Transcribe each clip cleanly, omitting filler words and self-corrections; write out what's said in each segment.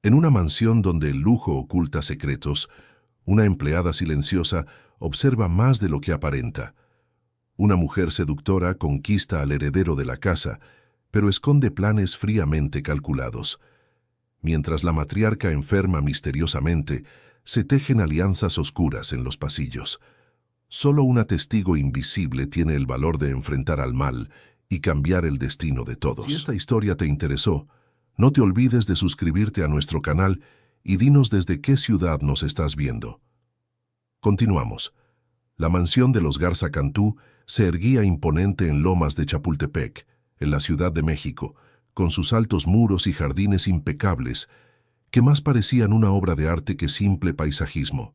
En una mansión donde el lujo oculta secretos, una empleada silenciosa observa más de lo que aparenta. Una mujer seductora conquista al heredero de la casa, pero esconde planes fríamente calculados. Mientras la matriarca enferma misteriosamente, se tejen alianzas oscuras en los pasillos. Solo una testigo invisible tiene el valor de enfrentar al mal y cambiar el destino de todos. Si esta historia te interesó, no te olvides de suscribirte a nuestro canal y dinos desde qué ciudad nos estás viendo. Continuamos. La mansión de los Garza Cantú se erguía imponente en lomas de Chapultepec, en la Ciudad de México, con sus altos muros y jardines impecables, que más parecían una obra de arte que simple paisajismo.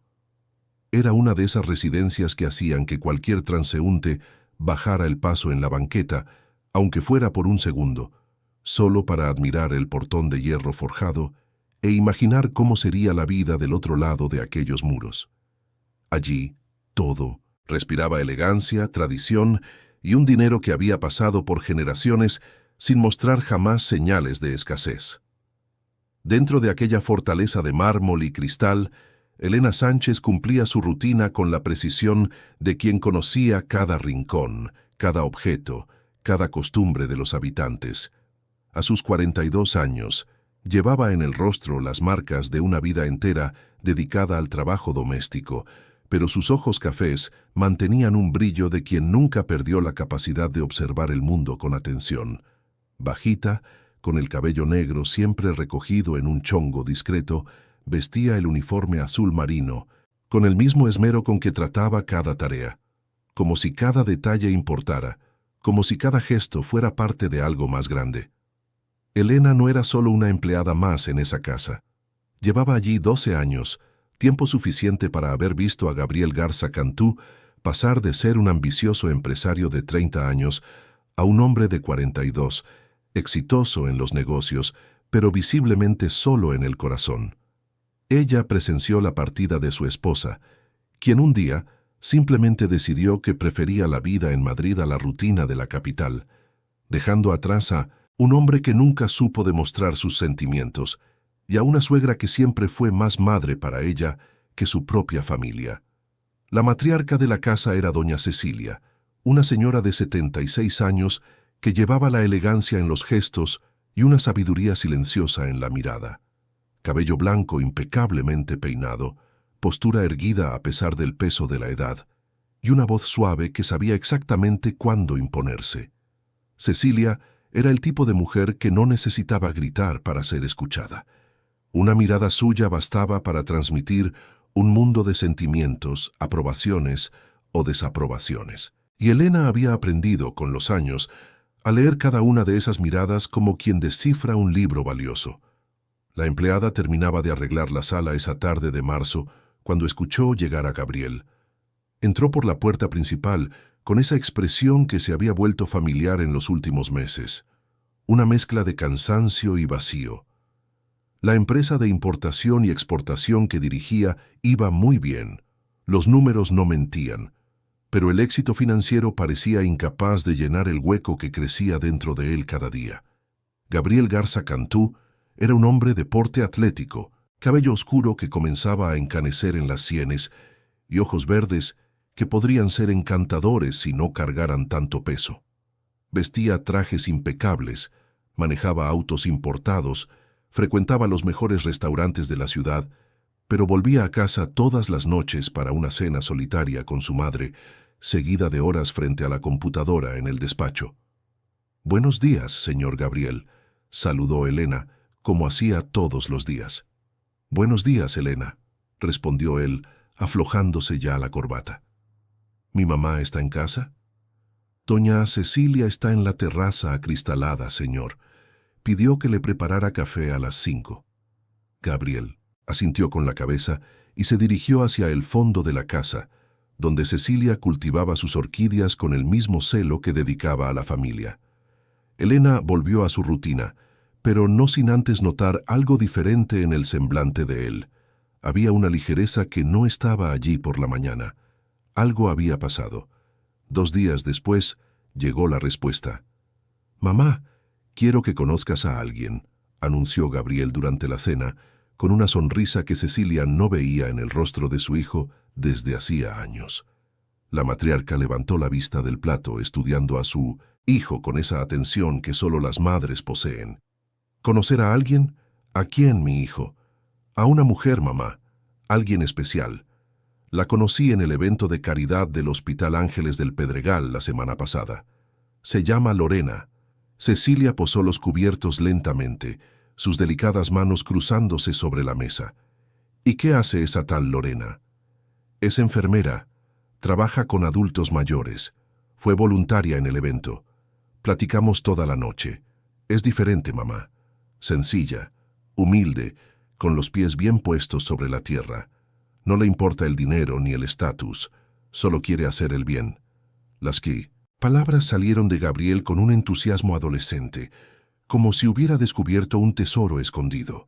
Era una de esas residencias que hacían que cualquier transeúnte bajara el paso en la banqueta, aunque fuera por un segundo, solo para admirar el portón de hierro forjado e imaginar cómo sería la vida del otro lado de aquellos muros. Allí, todo respiraba elegancia, tradición y un dinero que había pasado por generaciones sin mostrar jamás señales de escasez. Dentro de aquella fortaleza de mármol y cristal, Elena Sánchez cumplía su rutina con la precisión de quien conocía cada rincón, cada objeto, cada costumbre de los habitantes. A sus 42 años, llevaba en el rostro las marcas de una vida entera dedicada al trabajo doméstico, pero sus ojos cafés mantenían un brillo de quien nunca perdió la capacidad de observar el mundo con atención. Bajita, con el cabello negro siempre recogido en un chongo discreto, vestía el uniforme azul marino, con el mismo esmero con que trataba cada tarea, como si cada detalle importara, como si cada gesto fuera parte de algo más grande. Elena no era solo una empleada más en esa casa. Llevaba allí 12 años, tiempo suficiente para haber visto a Gabriel Garza Cantú pasar de ser un ambicioso empresario de 30 años a un hombre de 42, exitoso en los negocios, pero visiblemente solo en el corazón. Ella presenció la partida de su esposa, quien un día simplemente decidió que prefería la vida en Madrid a la rutina de la capital, dejando atrás a un hombre que nunca supo demostrar sus sentimientos y a una suegra que siempre fue más madre para ella que su propia familia. La matriarca de la casa era doña Cecilia, una señora de 76 años que llevaba la elegancia en los gestos y una sabiduría silenciosa en la mirada. Cabello blanco impecablemente peinado, postura erguida a pesar del peso de la edad, y una voz suave que sabía exactamente cuándo imponerse. Cecilia era el tipo de mujer que no necesitaba gritar para ser escuchada. Una mirada suya bastaba para transmitir un mundo de sentimientos, aprobaciones o desaprobaciones. Y Elena había aprendido, con los años, a leer cada una de esas miradas como quien descifra un libro valioso. La empleada terminaba de arreglar la sala esa tarde de marzo cuando escuchó llegar a Gabriel. Entró por la puerta principal con esa expresión que se había vuelto familiar en los últimos meses, una mezcla de cansancio y vacío. La empresa de importación y exportación que dirigía iba muy bien, los números no mentían, pero el éxito financiero parecía incapaz de llenar el hueco que crecía dentro de él cada día. Gabriel Garza Cantú era un hombre de porte atlético, cabello oscuro que comenzaba a encanecer en las sienes y ojos verdes que podrían ser encantadores si no cargaran tanto peso. Vestía trajes impecables, manejaba autos importados, frecuentaba los mejores restaurantes de la ciudad, pero volvía a casa todas las noches para una cena solitaria con su madre, seguida de horas frente a la computadora en el despacho. «Buenos días, señor Gabriel», saludó Elena, como hacía todos los días. «Buenos días, Elena», respondió él, aflojándose ya la corbata. «¿Mi mamá está en casa?» «Doña Cecilia está en la terraza acristalada, señor. Pidió que le preparara café a las 5». Gabriel asintió con la cabeza y se dirigió hacia el fondo de la casa, donde Cecilia cultivaba sus orquídeas con el mismo celo que dedicaba a la familia. Elena volvió a su rutina, pero no sin antes notar algo diferente en el semblante de él. Había una ligereza que no estaba allí por la mañana. Algo había pasado. 2 días después llegó la respuesta. «Mamá, quiero que conozcas a alguien», anunció Gabriel durante la cena, con una sonrisa que Cecilia no veía en el rostro de su hijo desde hacía años. La matriarca levantó la vista del plato, estudiando a su hijo con esa atención que solo las madres poseen. ¿Conocer a alguien? ¿A quién, mi hijo? A una mujer, mamá. Alguien especial. La conocí en el evento de caridad del Hospital Ángeles del Pedregal la semana pasada. Se llama Lorena. Cecilia posó los cubiertos lentamente, sus delicadas manos cruzándose sobre la mesa. ¿Y qué hace esa tal Lorena? Es enfermera. Trabaja con adultos mayores. Fue voluntaria en el evento. Platicamos toda la noche. Es diferente, mamá. Sencilla, humilde, con los pies bien puestos sobre la tierra. No le importa el dinero ni el estatus, solo quiere hacer el bien. Las palabras salieron de Gabriel con un entusiasmo adolescente, como si hubiera descubierto un tesoro escondido.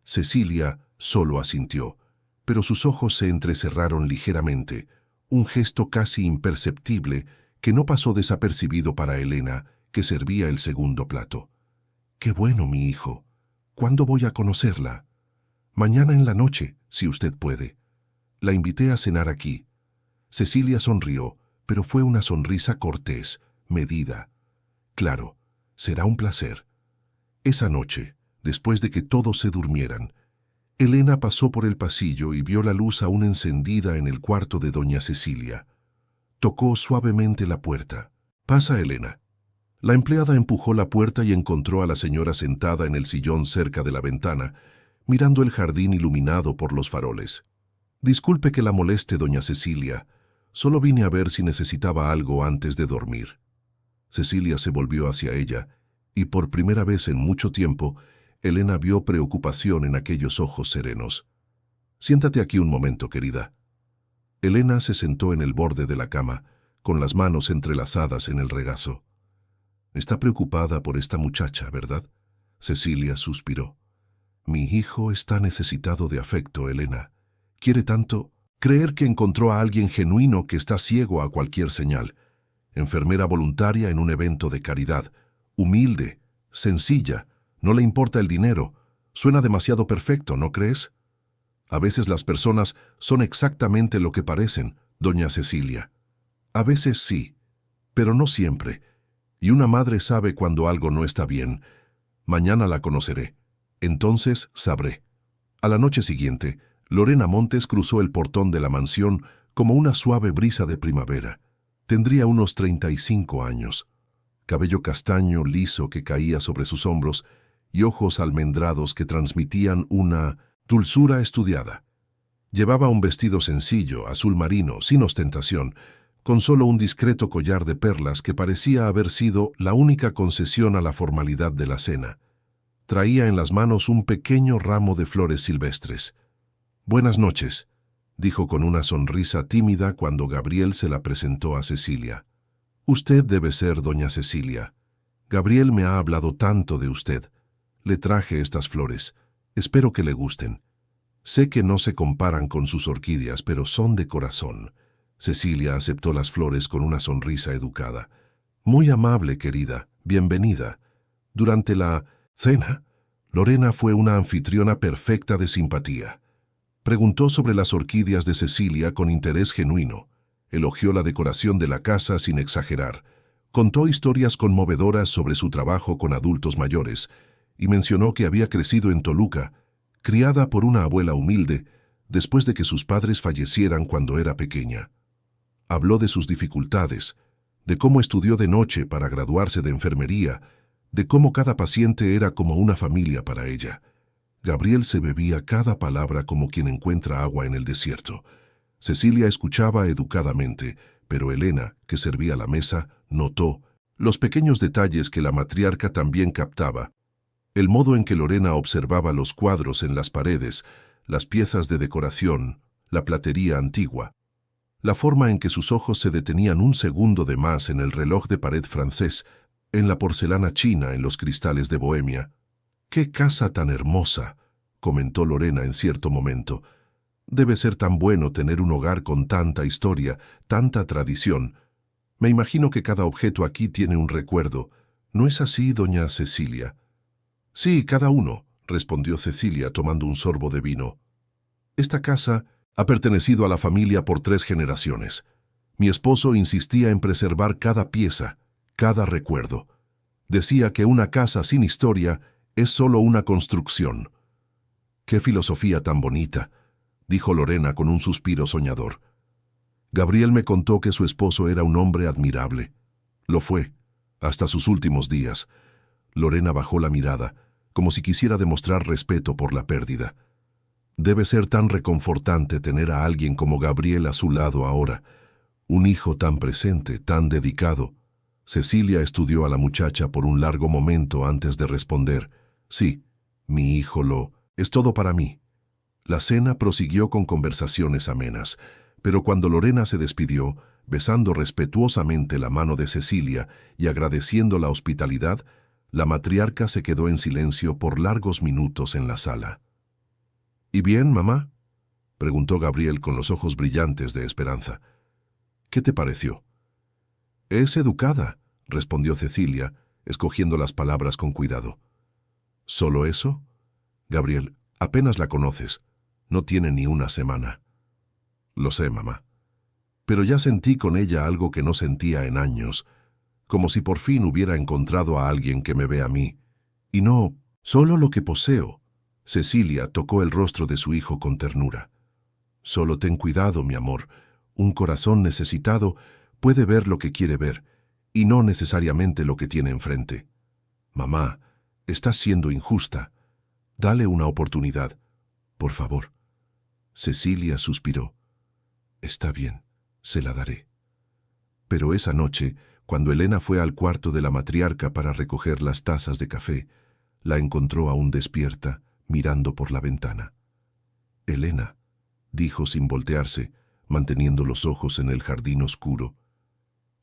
Cecilia solo asintió, pero sus ojos se entrecerraron ligeramente, un gesto casi imperceptible que no pasó desapercibido para Elena, que servía el segundo plato. «Qué bueno, mi hijo. ¿Cuándo voy a conocerla?» «Mañana en la noche, si usted puede. La invité a cenar aquí». Cecilia sonrió, pero fue una sonrisa cortés, medida. «Claro, será un placer». Esa noche, después de que todos se durmieran, Elena pasó por el pasillo y vio la luz aún encendida en el cuarto de doña Cecilia. Tocó suavemente la puerta. «Pasa, Elena». La empleada empujó la puerta y encontró a la señora sentada en el sillón cerca de la ventana, mirando el jardín iluminado por los faroles. «Disculpe que la moleste, doña Cecilia. Solo vine a ver si necesitaba algo antes de dormir». Cecilia se volvió hacia ella, y por primera vez en mucho tiempo, Elena vio preocupación en aquellos ojos serenos. «Siéntate aquí un momento, querida». Elena se sentó en el borde de la cama, con las manos entrelazadas en el regazo. «Está preocupada por esta muchacha, ¿verdad?». Cecilia suspiró. «Mi hijo está necesitado de afecto, Elena. Quiere tanto creer que encontró a alguien genuino que está ciego a cualquier señal. Enfermera voluntaria en un evento de caridad. Humilde, sencilla, no le importa el dinero. Suena demasiado perfecto, ¿no crees?». «A veces las personas son exactamente lo que parecen, doña Cecilia». «A veces sí, pero no siempre. Y una madre sabe cuando algo no está bien. Mañana la conoceré. Entonces sabré». A la noche siguiente, Lorena Montes cruzó el portón de la mansión como una suave brisa de primavera. Tendría unos 35 años. Cabello castaño liso que caía sobre sus hombros y ojos almendrados que transmitían una dulzura estudiada. Llevaba un vestido sencillo, azul marino, sin ostentación, con solo un discreto collar de perlas que parecía haber sido la única concesión a la formalidad de la cena. Traía en las manos un pequeño ramo de flores silvestres. «Buenas noches», dijo con una sonrisa tímida cuando Gabriel se la presentó a Cecilia. «Usted debe ser doña Cecilia. Gabriel me ha hablado tanto de usted. Le traje estas flores. Espero que le gusten. Sé que no se comparan con sus orquídeas, pero son de corazón». Cecilia aceptó las flores con una sonrisa educada. «Muy amable, querida. Bienvenida». Durante la cena, Lorena fue una anfitriona perfecta de simpatía. Preguntó sobre las orquídeas de Cecilia con interés genuino. Elogió la decoración de la casa sin exagerar. Contó historias conmovedoras sobre su trabajo con adultos mayores y mencionó que había crecido en Toluca, criada por una abuela humilde, después de que sus padres fallecieran cuando era pequeña. Habló de sus dificultades, de cómo estudió de noche para graduarse de enfermería, de cómo cada paciente era como una familia para ella. Gabriel se bebía cada palabra como quien encuentra agua en el desierto. Cecilia escuchaba educadamente, pero Elena, que servía la mesa, notó los pequeños detalles que la matriarca también captaba. El modo en que Lorena observaba los cuadros en las paredes, las piezas de decoración, la platería antigua. La forma en que sus ojos se detenían un segundo de más en el reloj de pared francés, en la porcelana china, en los cristales de Bohemia. «¡Qué casa tan hermosa!», comentó Lorena en cierto momento. «Debe ser tan bueno tener un hogar con tanta historia, tanta tradición. Me imagino que cada objeto aquí tiene un recuerdo. ¿No es así, doña Cecilia?». «Sí, cada uno. respondió Cecilia tomando un sorbo de vino. Esta casa ha pertenecido a la familia por 3 generaciones. Mi esposo insistía en preservar cada pieza, cada recuerdo. Decía que una casa sin historia es solo una construcción. «Qué filosofía tan bonita», dijo Lorena con un suspiro soñador. Gabriel me contó que su esposo era un hombre admirable. Lo fue, hasta sus últimos días. Lorena bajó la mirada, como si quisiera demostrar respeto por la pérdida. Debe ser tan reconfortante tener a alguien como Gabriel a su lado ahora. Un hijo tan presente, tan dedicado. Cecilia estudió a la muchacha por un largo momento antes de responder. «Sí, mi hijo es todo para mí». La cena prosiguió con conversaciones amenas, pero cuando Lorena se despidió, besando respetuosamente la mano de Cecilia y agradeciendo la hospitalidad, la matriarca se quedó en silencio por largos minutos en la sala. «¿Y bien, mamá?», preguntó Gabriel con los ojos brillantes de esperanza. «¿Qué te pareció?». «Es educada», respondió Cecilia, escogiendo las palabras con cuidado. «¿Solo eso?». «Gabriel, apenas la conoces. No tiene ni una semana». «Lo sé, mamá. Pero ya sentí con ella algo que no sentía en años, como si por fin hubiera encontrado a alguien que me ve a mí. Y no solo lo que poseo». Cecilia tocó el rostro de su hijo con ternura. «Solo ten cuidado, mi amor. Un corazón necesitado puede ver lo que quiere ver, y no necesariamente lo que tiene enfrente. Mamá, estás siendo injusta. Dale una oportunidad, por favor». Cecilia suspiró. «Está bien, se la daré». Pero esa noche, cuando Elena fue al cuarto de la matriarca para recoger las tazas de café, la encontró aún despierta, mirando por la ventana. «Elena», dijo sin voltearse, manteniendo los ojos en el jardín oscuro,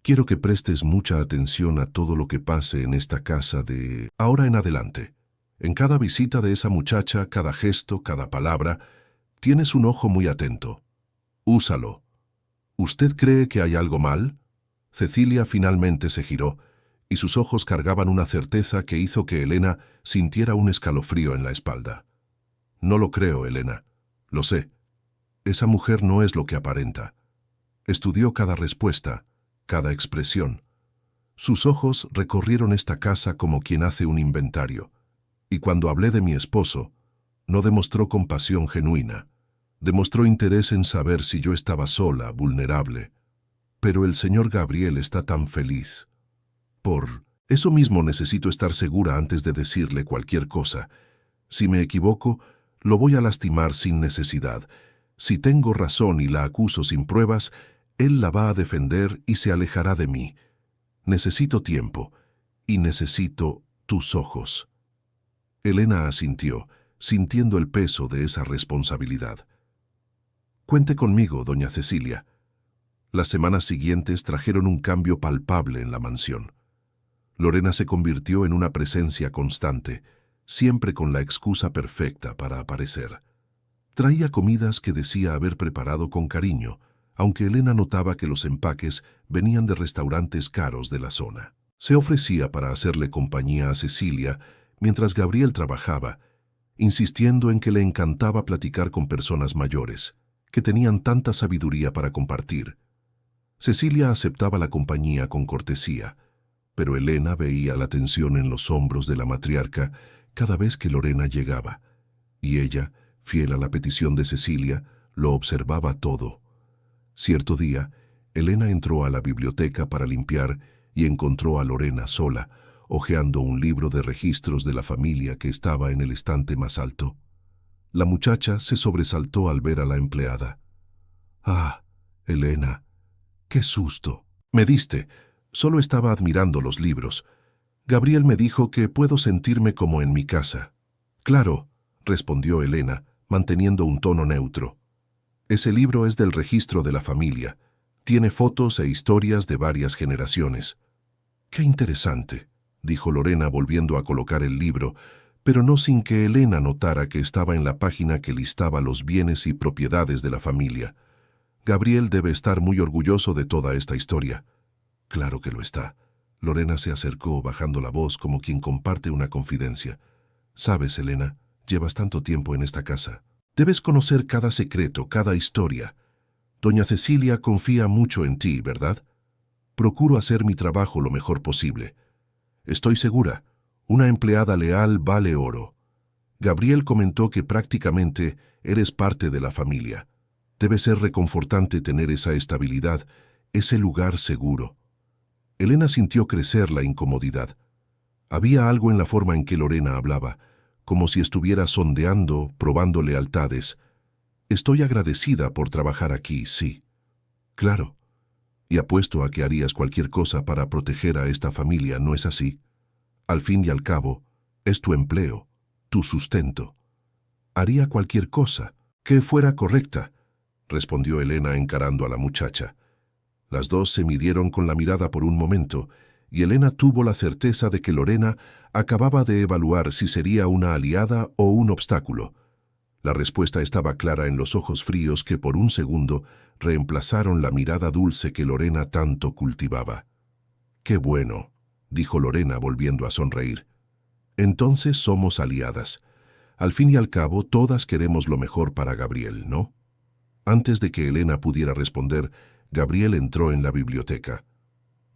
«quiero que prestes mucha atención a todo lo que pase en esta casa de ahora en adelante. En cada visita de esa muchacha, cada gesto, cada palabra, tienes un ojo muy atento. Úsalo. ¿Usted cree que hay algo mal?». Cecilia finalmente se giró, y sus ojos cargaban una certeza que hizo que Elena sintiera un escalofrío en la espalda. «No lo creo, Elena. Lo sé. Esa mujer no es lo que aparenta». Estudió cada respuesta, cada expresión. Sus ojos recorrieron esta casa como quien hace un inventario. Y cuando hablé de mi esposo, no demostró compasión genuina. Demostró interés en saber si yo estaba sola, vulnerable. Pero el señor Gabriel está tan feliz. Por eso mismo necesito estar segura antes de decirle cualquier cosa. Si me equivoco, lo voy a lastimar sin necesidad. Si tengo razón y la acuso sin pruebas, él la va a defender y se alejará de mí. Necesito tiempo y necesito tus ojos». Elena asintió, sintiendo el peso de esa responsabilidad. «Cuente conmigo, doña Cecilia». Las semanas siguientes trajeron un cambio palpable en la mansión. Lorena se convirtió en una presencia constante, siempre con la excusa perfecta para aparecer. Traía comidas que decía haber preparado con cariño, aunque Elena notaba que los empaques venían de restaurantes caros de la zona. Se ofrecía para hacerle compañía a Cecilia mientras Gabriel trabajaba, insistiendo en que le encantaba platicar con personas mayores, que tenían tanta sabiduría para compartir. Cecilia aceptaba la compañía con cortesía, pero Elena veía la tensión en los hombros de la matriarca cada vez que Lorena llegaba, y ella, fiel a la petición de Cecilia, lo observaba todo. Cierto día, Elena entró a la biblioteca para limpiar y encontró a Lorena sola, hojeando un libro de registros de la familia que estaba en el estante más alto. La muchacha se sobresaltó al ver a la empleada. «Ah, Elena, qué susto. Me diste. Solo estaba admirando los libros. Gabriel me dijo que puedo sentirme como en mi casa». «Claro», respondió Elena, manteniendo un tono neutro. «Ese libro es del registro de la familia. Tiene fotos e historias de varias generaciones». «Qué interesante», dijo Lorena volviendo a colocar el libro, pero no sin que Elena notara que estaba en la página que listaba los bienes y propiedades de la familia. «Gabriel debe estar muy orgulloso de toda esta historia». «Claro que lo está». Lorena se acercó bajando la voz como quien comparte una confidencia. «Sabes, Elena, Llevas tanto tiempo en esta casa. Debes conocer cada secreto, cada historia. Doña Cecilia confía mucho en ti, ¿verdad? Procuro hacer mi trabajo lo mejor posible. Estoy segura, una empleada leal vale oro. Gabriel comentó que prácticamente eres parte de la familia. Debe ser reconfortante tener esa estabilidad, ese lugar seguro. Elena sintió crecer la incomodidad. Había algo en la forma en que Lorena hablaba, como si estuviera sondeando, probando lealtades. Estoy agradecida por trabajar aquí, sí. Claro. Y apuesto a que harías cualquier cosa para proteger a esta familia, ¿no es así? Al fin y al cabo, es tu empleo, tu sustento. Haría cualquier cosa, que fuera correcta, respondió Elena encarando a la muchacha. Las dos se midieron con la mirada por un momento, y Elena tuvo la certeza de que Lorena acababa de evaluar si sería una aliada o un obstáculo. La respuesta estaba clara en los ojos fríos que por un segundo reemplazaron la mirada dulce que Lorena tanto cultivaba. «Qué bueno», dijo Lorena volviendo a sonreír. «Entonces somos aliadas. Al fin y al cabo, todas queremos lo mejor para Gabriel, ¿no?» Antes de que Elena pudiera responder, Gabriel entró en la biblioteca.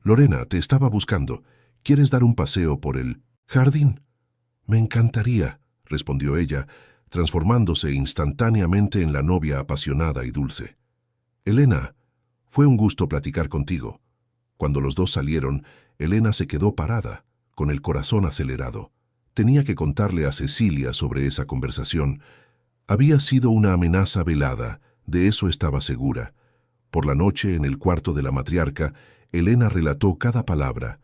«Lorena, te estaba buscando. ¿Quieres dar un paseo por el jardín?» «Me encantaría», respondió ella, transformándose instantáneamente en la novia apasionada y dulce. «Elena, fue un gusto platicar contigo». Cuando los dos salieron, Elena se quedó parada, con el corazón acelerado. Tenía que contarle a Cecilia sobre esa conversación. Había sido una amenaza velada, de eso estaba segura. Por la noche, en el cuarto de la matriarca, Elena relató cada palabra.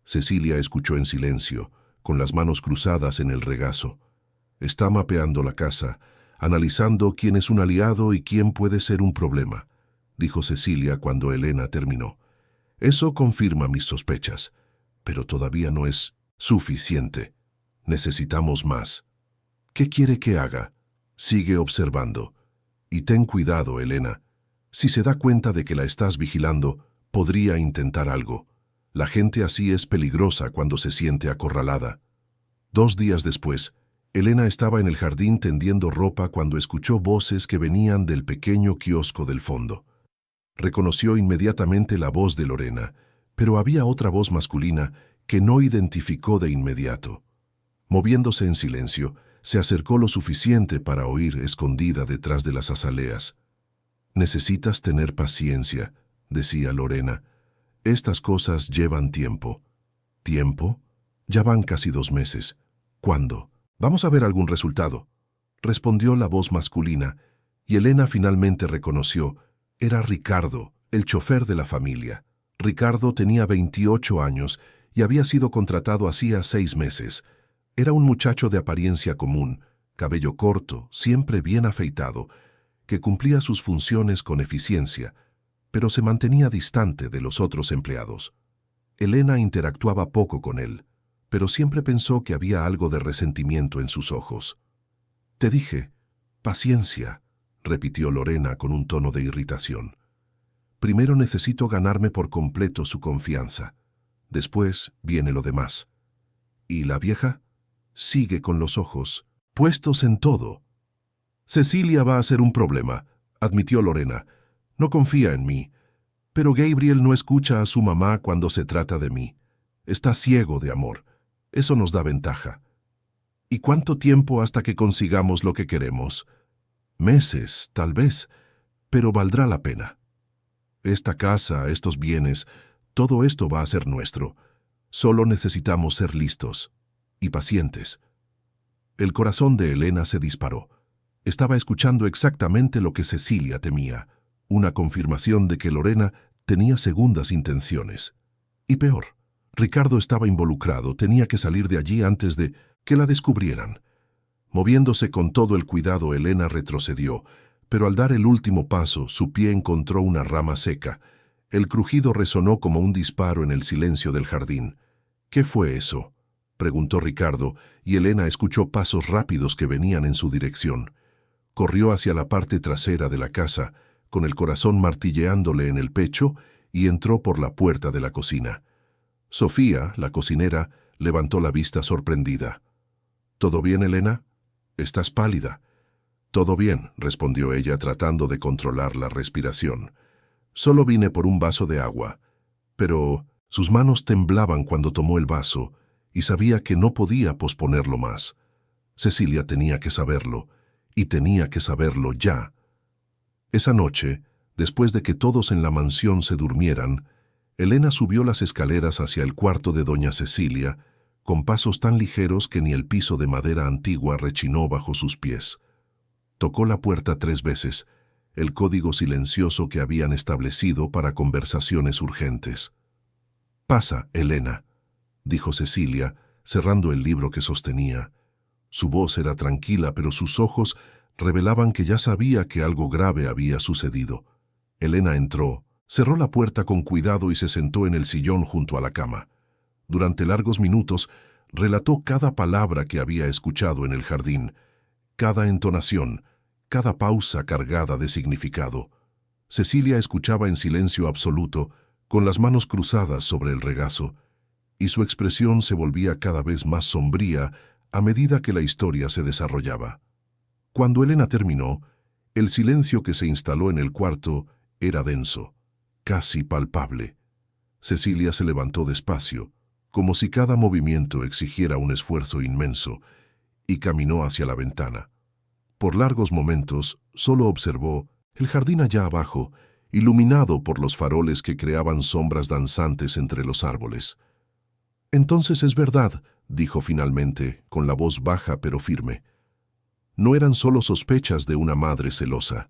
Cecilia escuchó en silencio, con las manos cruzadas en el regazo. Está mapeando la casa, analizando quién es un aliado y quién puede ser un problema, dijo Cecilia cuando Elena terminó. Eso confirma mis sospechas, pero todavía no es suficiente. Necesitamos más. ¿Qué quiere que haga? Sigue observando. Y ten cuidado, Elena. Si se da cuenta de que la estás vigilando, podría intentar algo. La gente así es peligrosa cuando se siente acorralada. 2 días después, Elena estaba en el jardín tendiendo ropa cuando escuchó voces que venían del pequeño kiosco del fondo. Reconoció inmediatamente la voz de Lorena, pero había otra voz masculina que no identificó de inmediato. Moviéndose en silencio, se acercó lo suficiente para oír escondida detrás de las azaleas. «Necesitas tener paciencia», decía Lorena. «Estas cosas llevan tiempo». «¿Tiempo? Ya van casi 2 meses. ¿Cuándo? Vamos a ver algún resultado», respondió la voz masculina, y Elena finalmente reconoció. Era Ricardo, el chofer de la familia. Ricardo tenía 28 años y había sido contratado hacía 6 meses. Era un muchacho de apariencia común, cabello corto, siempre bien afeitado, que cumplía sus funciones con eficiencia, pero se mantenía distante de los otros empleados. Elena interactuaba poco con él, pero siempre pensó que había algo de resentimiento en sus ojos. «Te dije, paciencia», repitió Lorena con un tono de irritación. «Primero necesito ganarme por completo su confianza. Después viene lo demás». «¿Y la vieja?» Sigue con los ojos puestos en todo. «Cecilia va a ser un problema», admitió Lorena. «No confía en mí. Pero Gabriel no escucha a su mamá cuando se trata de mí. Está ciego de amor. Eso nos da ventaja». «¿Y cuánto tiempo hasta que consigamos lo que queremos?» «Meses, tal vez, pero valdrá la pena. Esta casa, estos bienes, todo esto va a ser nuestro. Solo necesitamos ser listos y pacientes». El corazón de Elena se disparó. Estaba escuchando exactamente lo que Cecilia temía, una confirmación de que Lorena tenía segundas intenciones. Y peor, Ricardo estaba involucrado, tenía que salir de allí antes de que la descubrieran. Moviéndose con todo el cuidado, Elena retrocedió, pero al dar el último paso, su pie encontró una rama seca. El crujido resonó como un disparo en el silencio del jardín. «¿Qué fue eso?», preguntó Ricardo, y Elena escuchó pasos rápidos que venían en su dirección. Corrió hacia la parte trasera de la casa, con el corazón martilleándole en el pecho, y entró por la puerta de la cocina. Sofía, la cocinera, levantó la vista sorprendida. «¿Todo bien, Elena?». Estás pálida. Todo bien, respondió ella tratando de controlar la respiración. Solo vine por un vaso de agua. Pero sus manos temblaban cuando tomó el vaso y sabía que no podía posponerlo más. Cecilia tenía que saberlo, y tenía que saberlo ya. Esa noche, después de que todos en la mansión se durmieran, Elena subió las escaleras hacia el cuarto de doña Cecilia, con pasos tan ligeros que ni el piso de madera antigua rechinó bajo sus pies. Tocó la puerta 3 veces, el código silencioso que habían establecido para conversaciones urgentes. «Pasa, Elena», dijo Cecilia, cerrando el libro que sostenía. Su voz era tranquila, pero sus ojos revelaban que ya sabía que algo grave había sucedido. Elena entró, cerró la puerta con cuidado y se sentó en el sillón junto a la cama. Durante largos minutos relató cada palabra que había escuchado en el jardín, cada entonación, cada pausa cargada de significado. Cecilia escuchaba en silencio absoluto, con las manos cruzadas sobre el regazo, y su expresión se volvía cada vez más sombría a medida que la historia se desarrollaba. Cuando Elena terminó, el silencio que se instaló en el cuarto era denso, casi palpable. Cecilia se levantó despacio, como si cada movimiento exigiera un esfuerzo inmenso, y caminó hacia la ventana. Por largos momentos solo observó el jardín allá abajo, iluminado por los faroles que creaban sombras danzantes entre los árboles. «Entonces es verdad», dijo finalmente, con la voz baja pero firme. No eran solo sospechas de una madre celosa.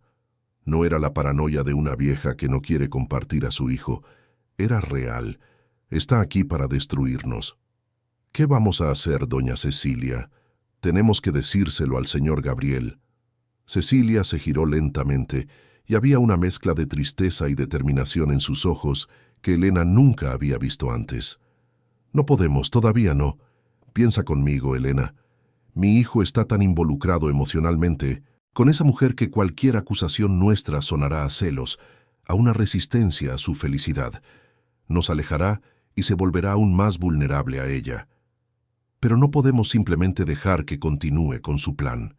No era la paranoia de una vieja que no quiere compartir a su hijo. Era real. Está aquí para destruirnos. «¿Qué vamos a hacer, doña Cecilia? Tenemos que decírselo al señor Gabriel». Cecilia se giró lentamente, y había una mezcla de tristeza y determinación en sus ojos que Elena nunca había visto antes. «No podemos, todavía no. Piensa conmigo, Elena. Mi hijo está tan involucrado emocionalmente con esa mujer que cualquier acusación nuestra sonará a celos, a una resistencia a su felicidad. Nos alejará y se volverá aún más vulnerable a ella. Pero no podemos simplemente dejar que continúe con su plan.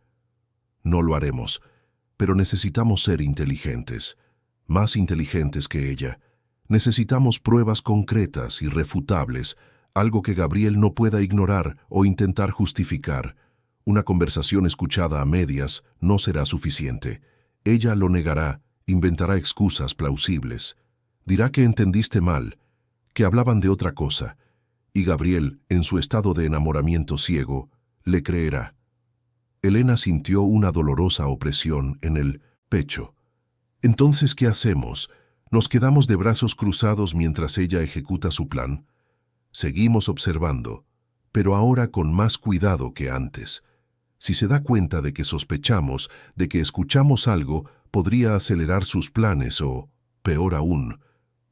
No lo haremos, pero necesitamos ser inteligentes, más inteligentes que ella. Necesitamos pruebas concretas, irrefutables, algo que Gabriel no pueda ignorar o intentar justificar. Una conversación escuchada a medias no será suficiente. Ella lo negará, inventará excusas plausibles. Dirá que entendiste mal, que hablaban de otra cosa, y Gabriel, en su estado de enamoramiento ciego, le creerá. Elena sintió una dolorosa opresión en el pecho. «Entonces, ¿qué hacemos? ¿Nos quedamos de brazos cruzados mientras ella ejecuta su plan?» Seguimos observando, pero ahora con más cuidado que antes. Si se da cuenta de que sospechamos, de que escuchamos algo, podría acelerar sus planes o, peor aún,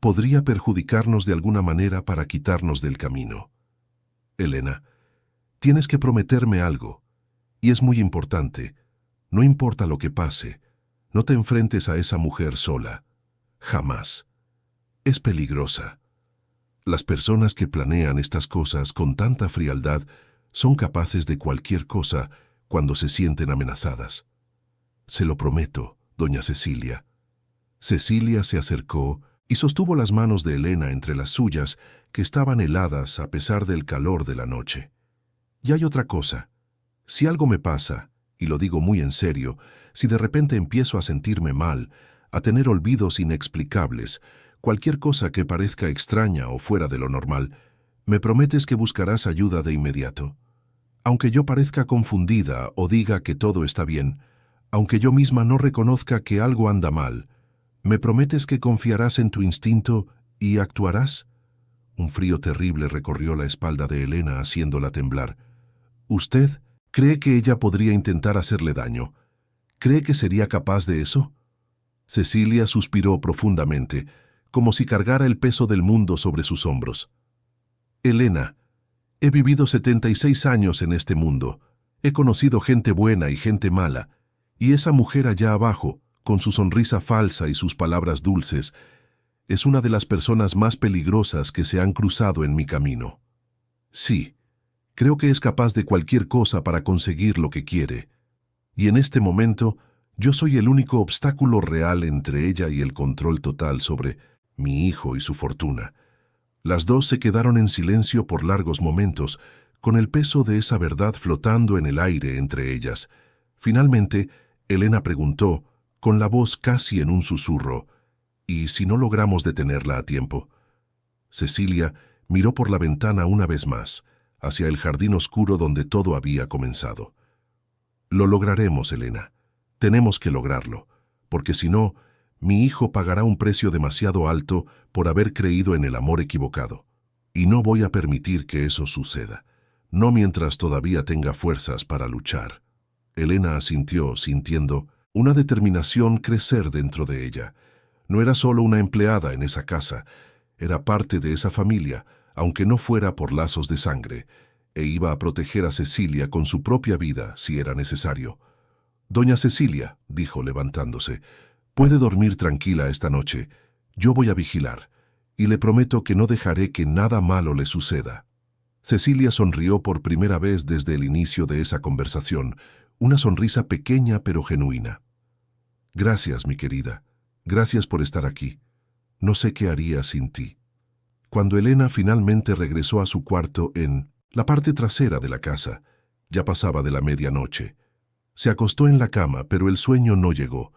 podría perjudicarnos de alguna manera para quitarnos del camino. «Elena, tienes que prometerme algo. Y es muy importante. No importa lo que pase, no te enfrentes a esa mujer sola. Jamás. Es peligrosa. Las personas que planean estas cosas con tanta frialdad son capaces de cualquier cosa cuando se sienten amenazadas. Se lo prometo, doña Cecilia». Cecilia se acercó y sostuvo las manos de Elena entre las suyas, que estaban heladas a pesar del calor de la noche. «Y hay otra cosa. Si algo me pasa, y lo digo muy en serio, si de repente empiezo a sentirme mal, a tener olvidos inexplicables, cualquier cosa que parezca extraña o fuera de lo normal, me prometes que buscarás ayuda de inmediato. Aunque yo parezca confundida o diga que todo está bien, aunque yo misma no reconozca que algo anda mal, ¿me prometes que confiarás en tu instinto y actuarás?» Un frío terrible recorrió la espalda de Elena, haciéndola temblar. «¿Usted cree que ella podría intentar hacerle daño? ¿Cree que sería capaz de eso?» Cecilia suspiró profundamente, como si cargara el peso del mundo sobre sus hombros. «Elena, he vivido 76 años en este mundo. He conocido gente buena y gente mala, y esa mujer allá abajo, con su sonrisa falsa y sus palabras dulces, es una de las personas más peligrosas que se han cruzado en mi camino. Sí, creo que es capaz de cualquier cosa para conseguir lo que quiere, Y en este momento, yo soy el único obstáculo real entre ella y el control total sobre mi hijo y su fortuna. Las dos se quedaron en silencio por largos momentos, con el peso de esa verdad flotando en el aire entre ellas. Finalmente, Elena preguntó, con la voz casi en un susurro, ¿y si no logramos detenerla a tiempo? Cecilia miró por la ventana una vez más, hacia el jardín oscuro donde todo había comenzado. Lo lograremos, Elena. Tenemos que lograrlo, porque si no, mi hijo pagará un precio demasiado alto por haber creído en el amor equivocado. Y no voy a permitir que eso suceda, no mientras todavía tenga fuerzas para luchar. Elena asintió, sintiendo una determinación crecer dentro de ella. No era solo una empleada en esa casa, era parte de esa familia, aunque no fuera por lazos de sangre, e iba a proteger a Cecilia con su propia vida si era necesario. «Doña Cecilia», dijo levantándose, «puede dormir tranquila esta noche. Yo voy a vigilar, y le prometo que no dejaré que nada malo le suceda». Cecilia sonrió por primera vez desde el inicio de esa conversación, una sonrisa pequeña pero genuina. «Gracias, mi querida. Gracias por estar aquí. No sé qué haría sin ti». Cuando Elena finalmente regresó a su cuarto en la parte trasera de la casa, ya pasaba de la medianoche. Se acostó en la cama, pero el sueño no llegó.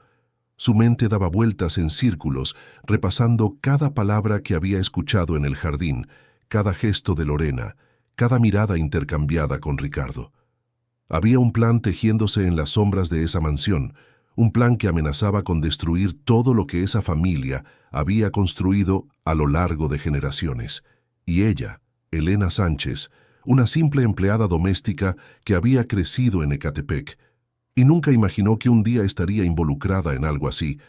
Su mente daba vueltas en círculos, repasando cada palabra que había escuchado en el jardín, cada gesto de Lorena, cada mirada intercambiada con Ricardo. Había un plan tejiéndose en las sombras de esa mansión, un plan que amenazaba con destruir todo lo que esa familia había construido a lo largo de generaciones. Y ella, Elena Sánchez, una simple empleada doméstica que había crecido en Ecatepec, y nunca imaginó que un día estaría involucrada en algo así,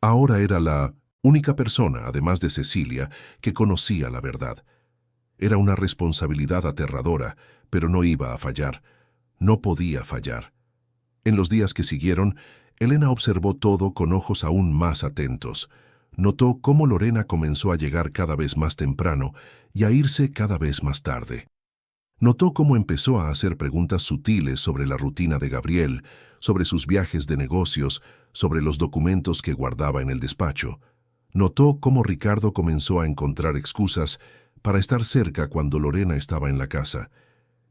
ahora era la única persona, además de Cecilia, que conocía la verdad. Era una responsabilidad aterradora, pero no iba a fallar. No podía fallar. En los días que siguieron, Elena observó todo con ojos aún más atentos. Notó cómo Lorena comenzó a llegar cada vez más temprano y a irse cada vez más tarde. Notó cómo empezó a hacer preguntas sutiles sobre la rutina de Gabriel, sobre sus viajes de negocios, sobre los documentos que guardaba en el despacho. Notó cómo Ricardo comenzó a encontrar excusas para estar cerca cuando Lorena estaba en la casa,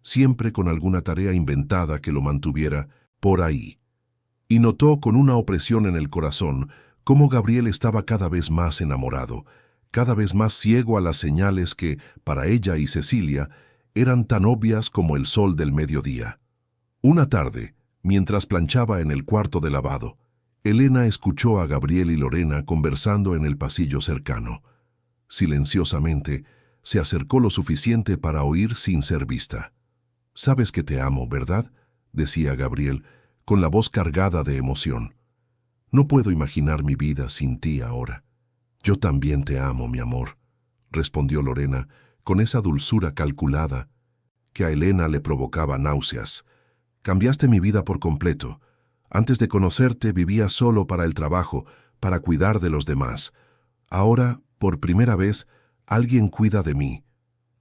siempre con alguna tarea inventada que lo mantuviera por ahí. Y notó con una opresión en el corazón cómo Gabriel estaba cada vez más enamorado, cada vez más ciego a las señales que, para ella y Cecilia, eran tan obvias como el sol del mediodía. Una tarde, mientras planchaba en el cuarto de lavado, Elena escuchó a Gabriel y Lorena conversando en el pasillo cercano. Silenciosamente, se acercó lo suficiente para oír sin ser vista. «Sabes que te amo, ¿verdad?», decía Gabriel, con la voz cargada de emoción. «No puedo imaginar mi vida sin ti ahora». «Yo también te amo, mi amor», respondió Lorena, con esa dulzura calculada que a Elena le provocaba náuseas. «Cambiaste mi vida por completo. Antes de conocerte vivía solo para el trabajo, para cuidar de los demás. Ahora, por primera vez, alguien cuida de mí.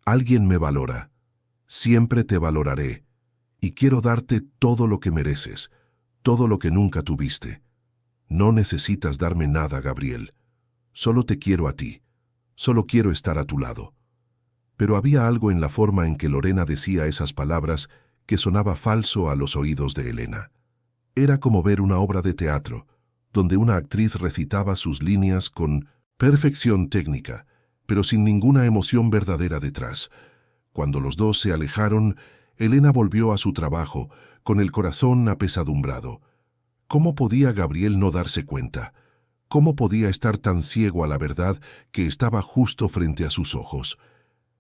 Alguien me valora. Siempre te valoraré. Y quiero darte todo lo que mereces, todo lo que nunca tuviste. No necesitas darme nada, Gabriel. Solo te quiero a ti. Solo quiero estar a tu lado». Pero había algo en la forma en que Lorena decía esas palabras que sonaba falso a los oídos de Elena. Era como ver una obra de teatro, donde una actriz recitaba sus líneas con perfección técnica, pero sin ninguna emoción verdadera detrás. Cuando los dos se alejaron, Elena volvió a su trabajo, con el corazón apesadumbrado. ¿Cómo podía Gabriel no darse cuenta? ¿Cómo podía estar tan ciego a la verdad que estaba justo frente a sus ojos?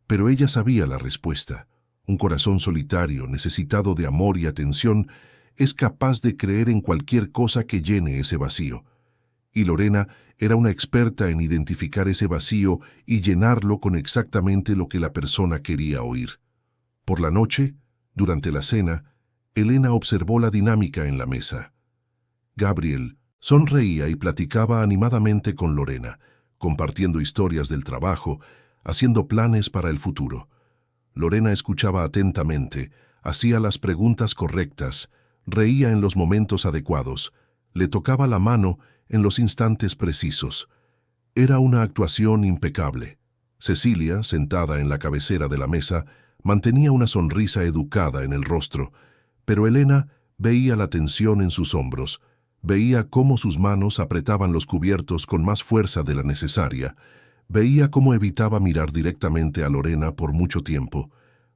Pero ella sabía la respuesta. Un corazón solitario, necesitado de amor y atención, es capaz de creer en cualquier cosa que llene ese vacío. Y Lorena era una experta en identificar ese vacío y llenarlo con exactamente lo que la persona quería oír. Por la noche, durante la cena, Elena observó la dinámica en la mesa. Gabriel sonreía y platicaba animadamente con Lorena, compartiendo historias del trabajo, haciendo planes para el futuro. Lorena escuchaba atentamente, hacía las preguntas correctas, reía en los momentos adecuados, le tocaba la mano en los instantes precisos. Era una actuación impecable. Cecilia, sentada en la cabecera de la mesa, mantenía una sonrisa educada en el rostro, pero Elena veía la tensión en sus hombros, veía cómo sus manos apretaban los cubiertos con más fuerza de la necesaria, veía cómo evitaba mirar directamente a Lorena por mucho tiempo.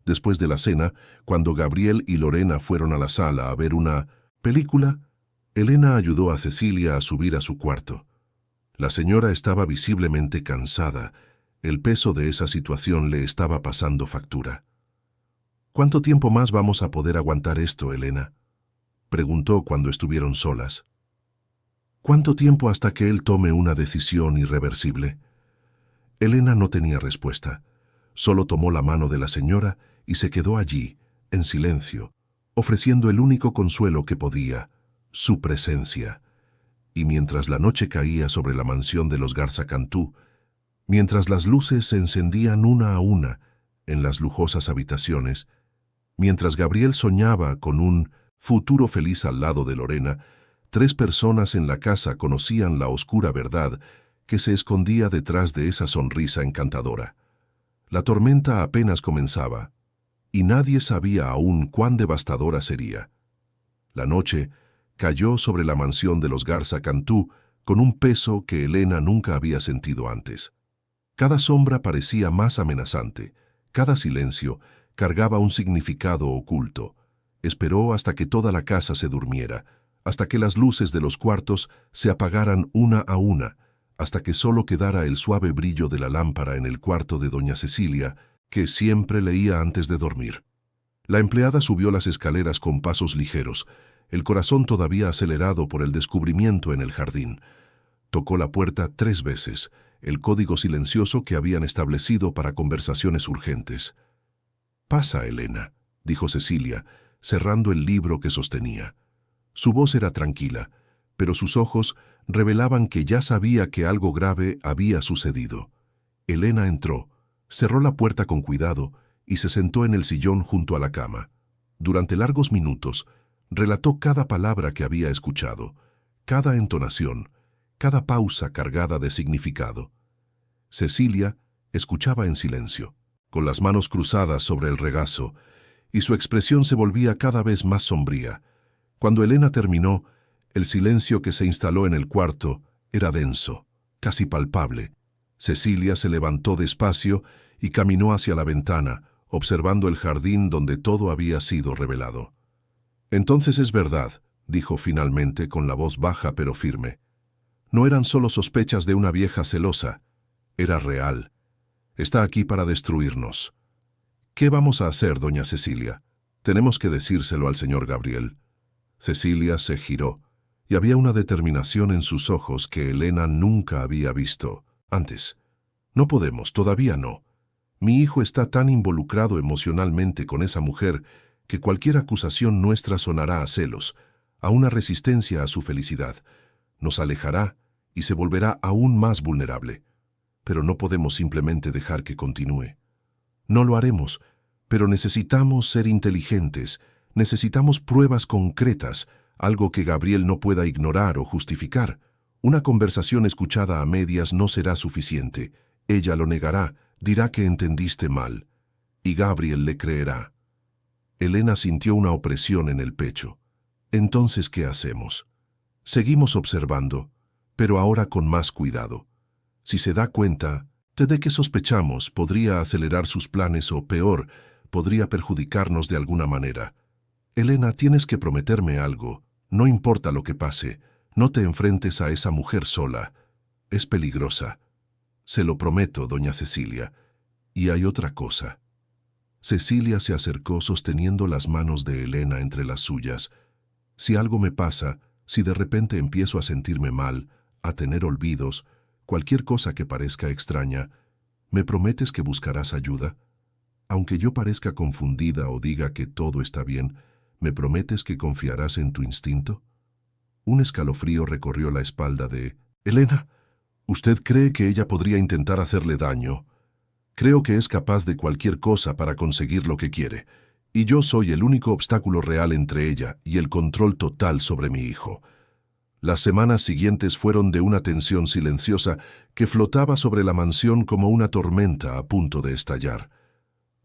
Después de la cena, cuando Gabriel y Lorena fueron a la sala a ver una película, Elena ayudó a Cecilia a subir a su cuarto. La señora estaba visiblemente cansada. El peso de esa situación le estaba pasando factura. «¿Cuánto tiempo más vamos a poder aguantar esto, Elena?», preguntó cuando estuvieron solas. «¿Cuánto tiempo hasta que él tome una decisión irreversible?». Elena no tenía respuesta. Solo tomó la mano de la señora y se quedó allí, en silencio, ofreciendo el único consuelo que podía, su presencia. Y mientras la noche caía sobre la mansión de los Garza Cantú, mientras las luces se encendían una a una en las lujosas habitaciones, mientras Gabriel soñaba con un futuro feliz al lado de Lorena, 3 personas en la casa conocían la oscura verdad que se escondía detrás de esa sonrisa encantadora. La tormenta apenas comenzaba, y nadie sabía aún cuán devastadora sería. La noche cayó sobre la mansión de los Garza Cantú con un peso que Elena nunca había sentido antes. Cada sombra parecía más amenazante, cada silencio cargaba un significado oculto. Esperó hasta que toda la casa se durmiera, hasta que las luces de los cuartos se apagaran una a una, hasta que solo quedara el suave brillo de la lámpara en el cuarto de doña Cecilia, que siempre leía antes de dormir. La empleada subió las escaleras con pasos ligeros, el corazón todavía acelerado por el descubrimiento en el jardín. Tocó la puerta 3 veces, el código silencioso que habían establecido para conversaciones urgentes. «Pasa, Elena», dijo Cecilia, cerrando el libro que sostenía. Su voz era tranquila, pero sus ojos revelaban que ya sabía que algo grave había sucedido. Elena entró, cerró la puerta con cuidado y se sentó en el sillón junto a la cama. Durante largos minutos, relató cada palabra que había escuchado, cada entonación, cada pausa cargada de significado. Cecilia escuchaba en silencio, con las manos cruzadas sobre el regazo, y su expresión se volvía cada vez más sombría. Cuando Elena terminó, el silencio que se instaló en el cuarto era denso, casi palpable. Cecilia se levantó despacio y caminó hacia la ventana, observando el jardín donde todo había sido revelado. «Entonces es verdad», dijo finalmente con la voz baja pero firme. «No eran solo sospechas de una vieja celosa, era real. Está aquí para destruirnos». «¿Qué vamos a hacer, doña Cecilia? Tenemos que decírselo al señor Gabriel». Cecilia se giró, y había una determinación en sus ojos que Elena nunca había visto antes. «No podemos, todavía no. Mi hijo está tan involucrado emocionalmente con esa mujer que cualquier acusación nuestra sonará a celos, a una resistencia a su felicidad. Nos alejará y se volverá aún más vulnerable. Pero no podemos simplemente dejar que continúe. No lo haremos, pero necesitamos ser inteligentes, necesitamos pruebas concretas, algo que Gabriel no pueda ignorar o justificar. Una conversación escuchada a medias no será suficiente. Ella lo negará, dirá que entendiste mal, y Gabriel le creerá». Elena sintió una opresión en el pecho. «Entonces, ¿qué hacemos? Seguimos observando, pero ahora con más cuidado. Si se da cuenta de que sospechamos, podría acelerar sus planes o, peor, podría perjudicarnos de alguna manera. Elena, tienes que prometerme algo. No importa lo que pase, no te enfrentes a esa mujer sola. Es peligrosa. Se lo prometo, doña Cecilia. Y hay otra cosa». Cecilia se acercó sosteniendo las manos de Elena entre las suyas. «Si algo me pasa, si de repente empiezo a sentirme mal, a tener olvidos, cualquier cosa que parezca extraña, ¿me prometes que buscarás ayuda? Aunque yo parezca confundida o diga que todo está bien, ¿me prometes que confiarás en tu instinto?» Un escalofrío recorrió la espalda de Elena. «¿Usted cree que ella podría intentar hacerle daño? Creo que es capaz de cualquier cosa para conseguir lo que quiere. Y yo soy el único obstáculo real entre ella y el control total sobre mi hijo. Las semanas siguientes fueron de una tensión silenciosa que flotaba sobre la mansión como una tormenta a punto de estallar.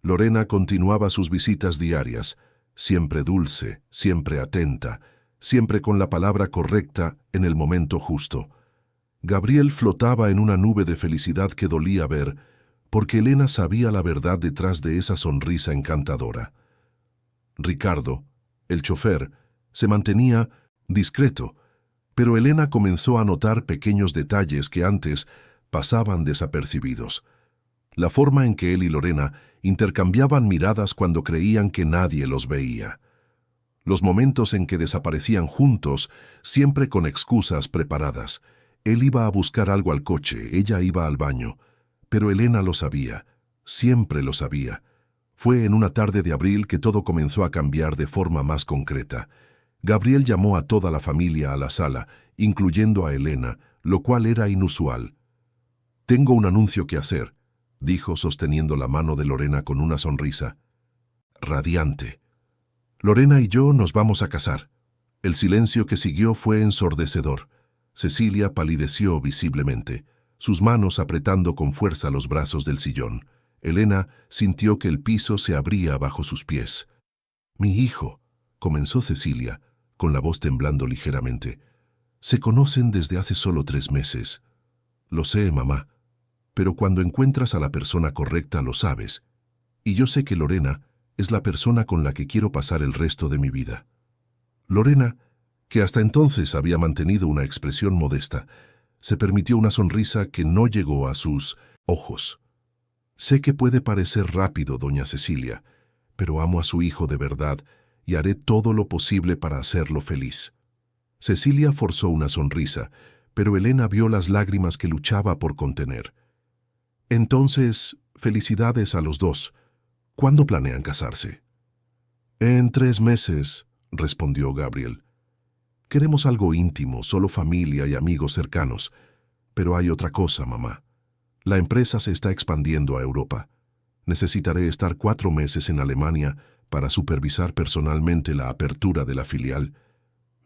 Lorena continuaba sus visitas diarias, siempre dulce, siempre atenta, siempre con la palabra correcta en el momento justo. Gabriel flotaba en una nube de felicidad que dolía ver, porque Elena sabía la verdad detrás de esa sonrisa encantadora. Ricardo, el chofer, se mantenía discreto, pero Elena comenzó a notar pequeños detalles que antes pasaban desapercibidos. La forma en que él y Lorena intercambiaban miradas cuando creían que nadie los veía. Los momentos en que desaparecían juntos, siempre con excusas preparadas. Él iba a buscar algo al coche, ella iba al baño. Pero Elena lo sabía, siempre lo sabía. Fue en una tarde de abril que todo comenzó a cambiar de forma más concreta. Gabriel llamó a toda la familia a la sala, incluyendo a Elena, lo cual era inusual. «Tengo un anuncio que hacer», dijo sosteniendo la mano de Lorena con una sonrisa radiante. «Lorena y yo nos vamos a casar». El silencio que siguió fue ensordecedor. Cecilia palideció visiblemente, sus manos apretando con fuerza los brazos del sillón. Elena sintió que el piso se abría bajo sus pies. «Mi hijo», comenzó Cecilia, con la voz temblando ligeramente. «Se conocen desde hace solo 3 meses». «Lo sé, mamá, pero cuando encuentras a la persona correcta lo sabes. Y yo sé que Lorena es la persona con la que quiero pasar el resto de mi vida». Lorena, que hasta entonces había mantenido una expresión modesta, se permitió una sonrisa que no llegó a sus ojos. «Sé que puede parecer rápido, doña Cecilia, pero amo a su hijo de verdad y haré todo lo posible para hacerlo feliz». Cecilia forzó una sonrisa, pero Elena vio las lágrimas que luchaba por contener. «Entonces, felicidades a los dos. ¿Cuándo planean casarse?» «En 3 meses», respondió Gabriel. «Queremos algo íntimo, solo familia y amigos cercanos. Pero hay otra cosa, mamá. La empresa se está expandiendo a Europa. Necesitaré estar 4 meses en Alemania para supervisar personalmente la apertura de la filial.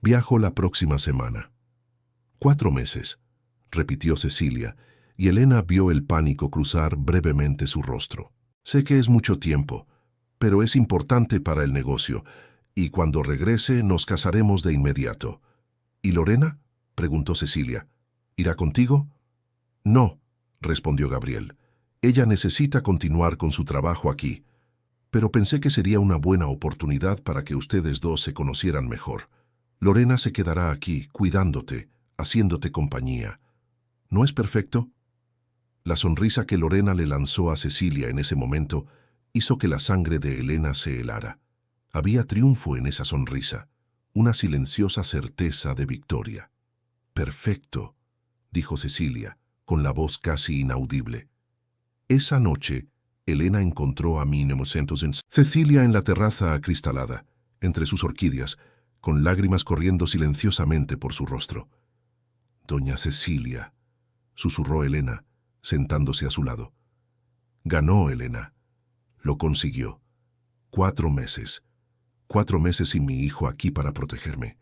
Viajo la próxima semana». «4 meses», repitió Cecilia, y Elena vio el pánico cruzar brevemente su rostro. «Sé que es mucho tiempo, pero es importante para el negocio, y cuando regrese nos casaremos de inmediato». «¿Y Lorena?», preguntó Cecilia. «¿Irá contigo?» «No», respondió Gabriel. «Ella necesita continuar con su trabajo aquí. Pero pensé que sería una buena oportunidad para que ustedes dos se conocieran mejor. Lorena se quedará aquí, cuidándote, haciéndote compañía. ¿No es perfecto?». La sonrisa que Lorena le lanzó a Cecilia en ese momento hizo que la sangre de Elena se helara. Había triunfo en esa sonrisa, una silenciosa certeza de victoria. «Perfecto», dijo Cecilia, con la voz casi inaudible. Esa noche, Elena encontró a Cecilia en la terraza acristalada, entre sus orquídeas, con lágrimas corriendo silenciosamente por su rostro. «Doña Cecilia», susurró Elena, sentándose a su lado. «Ganó, Elena. Lo consiguió. 4 meses. 4 meses sin mi hijo aquí para protegerme.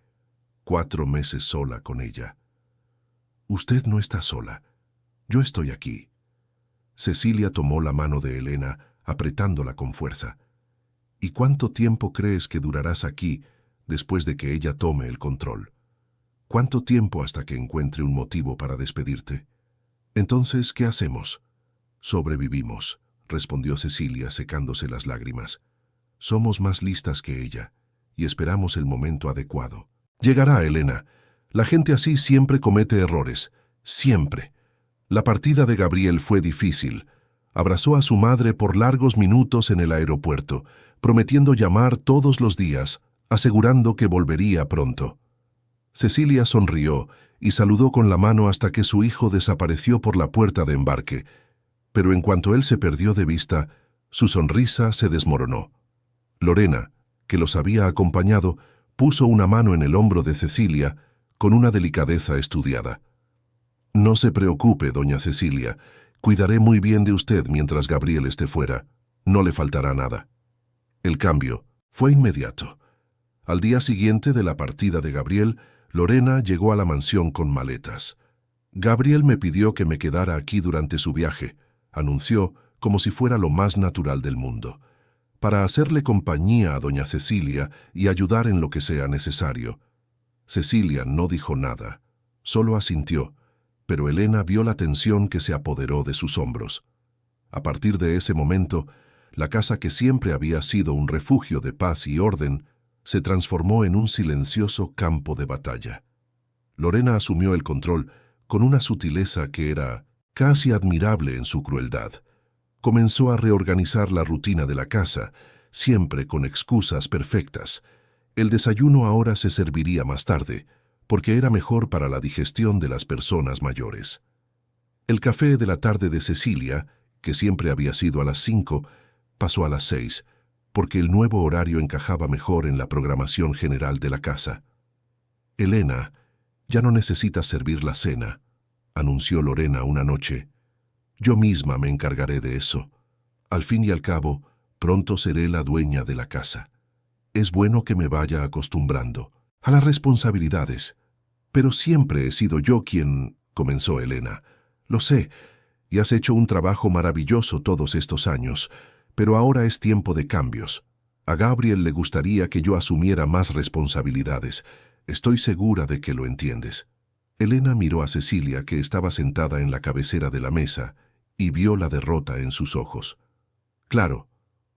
4 meses sola con ella». «Usted no está sola. Yo estoy aquí». Cecilia tomó la mano de Elena, apretándola con fuerza. «¿Y cuánto tiempo crees que durarás aquí después de que ella tome el control? ¿Cuánto tiempo hasta que encuentre un motivo para despedirte? Entonces, ¿qué hacemos?» «Sobrevivimos», respondió Cecilia secándose las lágrimas. «Somos más listas que ella y esperamos el momento adecuado». «Llegará, Elena. La gente así siempre comete errores. Siempre». La partida de Gabriel fue difícil. Abrazó a su madre por largos minutos en el aeropuerto, prometiendo llamar todos los días, asegurando que volvería pronto. Cecilia sonrió y saludó con la mano hasta que su hijo desapareció por la puerta de embarque, pero en cuanto él se perdió de vista, su sonrisa se desmoronó. Lorena, que los había acompañado, puso una mano en el hombro de Cecilia con una delicadeza estudiada. «No se preocupe, doña Cecilia. Cuidaré muy bien de usted mientras Gabriel esté fuera. No le faltará nada». El cambio, Fue inmediato. Al día siguiente de la partida de Gabriel, Lorena llegó a la mansión con maletas. Gabriel me pidió que me quedara aquí durante su viaje, anunció, como si fuera lo más natural del mundo, para hacerle compañía a doña Cecilia y ayudar en lo que sea necesario. Cecilia no dijo nada, solo asintió, pero Elena vio la tensión que se apoderó de sus hombros. A partir de ese momento, la casa que siempre había sido un refugio de paz y orden, se transformó en un silencioso campo de batalla. Lorena asumió el control con una sutileza que era casi admirable en su crueldad. Comenzó a reorganizar la rutina de la casa, siempre con excusas perfectas. El desayuno ahora se serviría más tarde, porque era mejor para la digestión de las personas mayores. El café de la tarde de Cecilia, que siempre había sido a las 5, pasó a las 6, porque el nuevo horario encajaba mejor en la programación general de la casa. «Elena, ya no necesitas servir la cena», anunció Lorena una noche. «Yo misma me encargaré de eso. Al fin y al cabo, pronto seré la dueña de la casa. Es bueno que me vaya acostumbrando a las responsabilidades. Pero siempre he sido yo quien», comenzó Elena. «Lo sé, y has hecho un trabajo maravilloso todos estos años, pero ahora es tiempo de cambios. A Gabriel le gustaría que yo asumiera más responsabilidades. Estoy segura de que lo entiendes». Elena miró a Cecilia, que estaba sentada en la cabecera de la mesa, y vio la derrota en sus ojos. «Claro,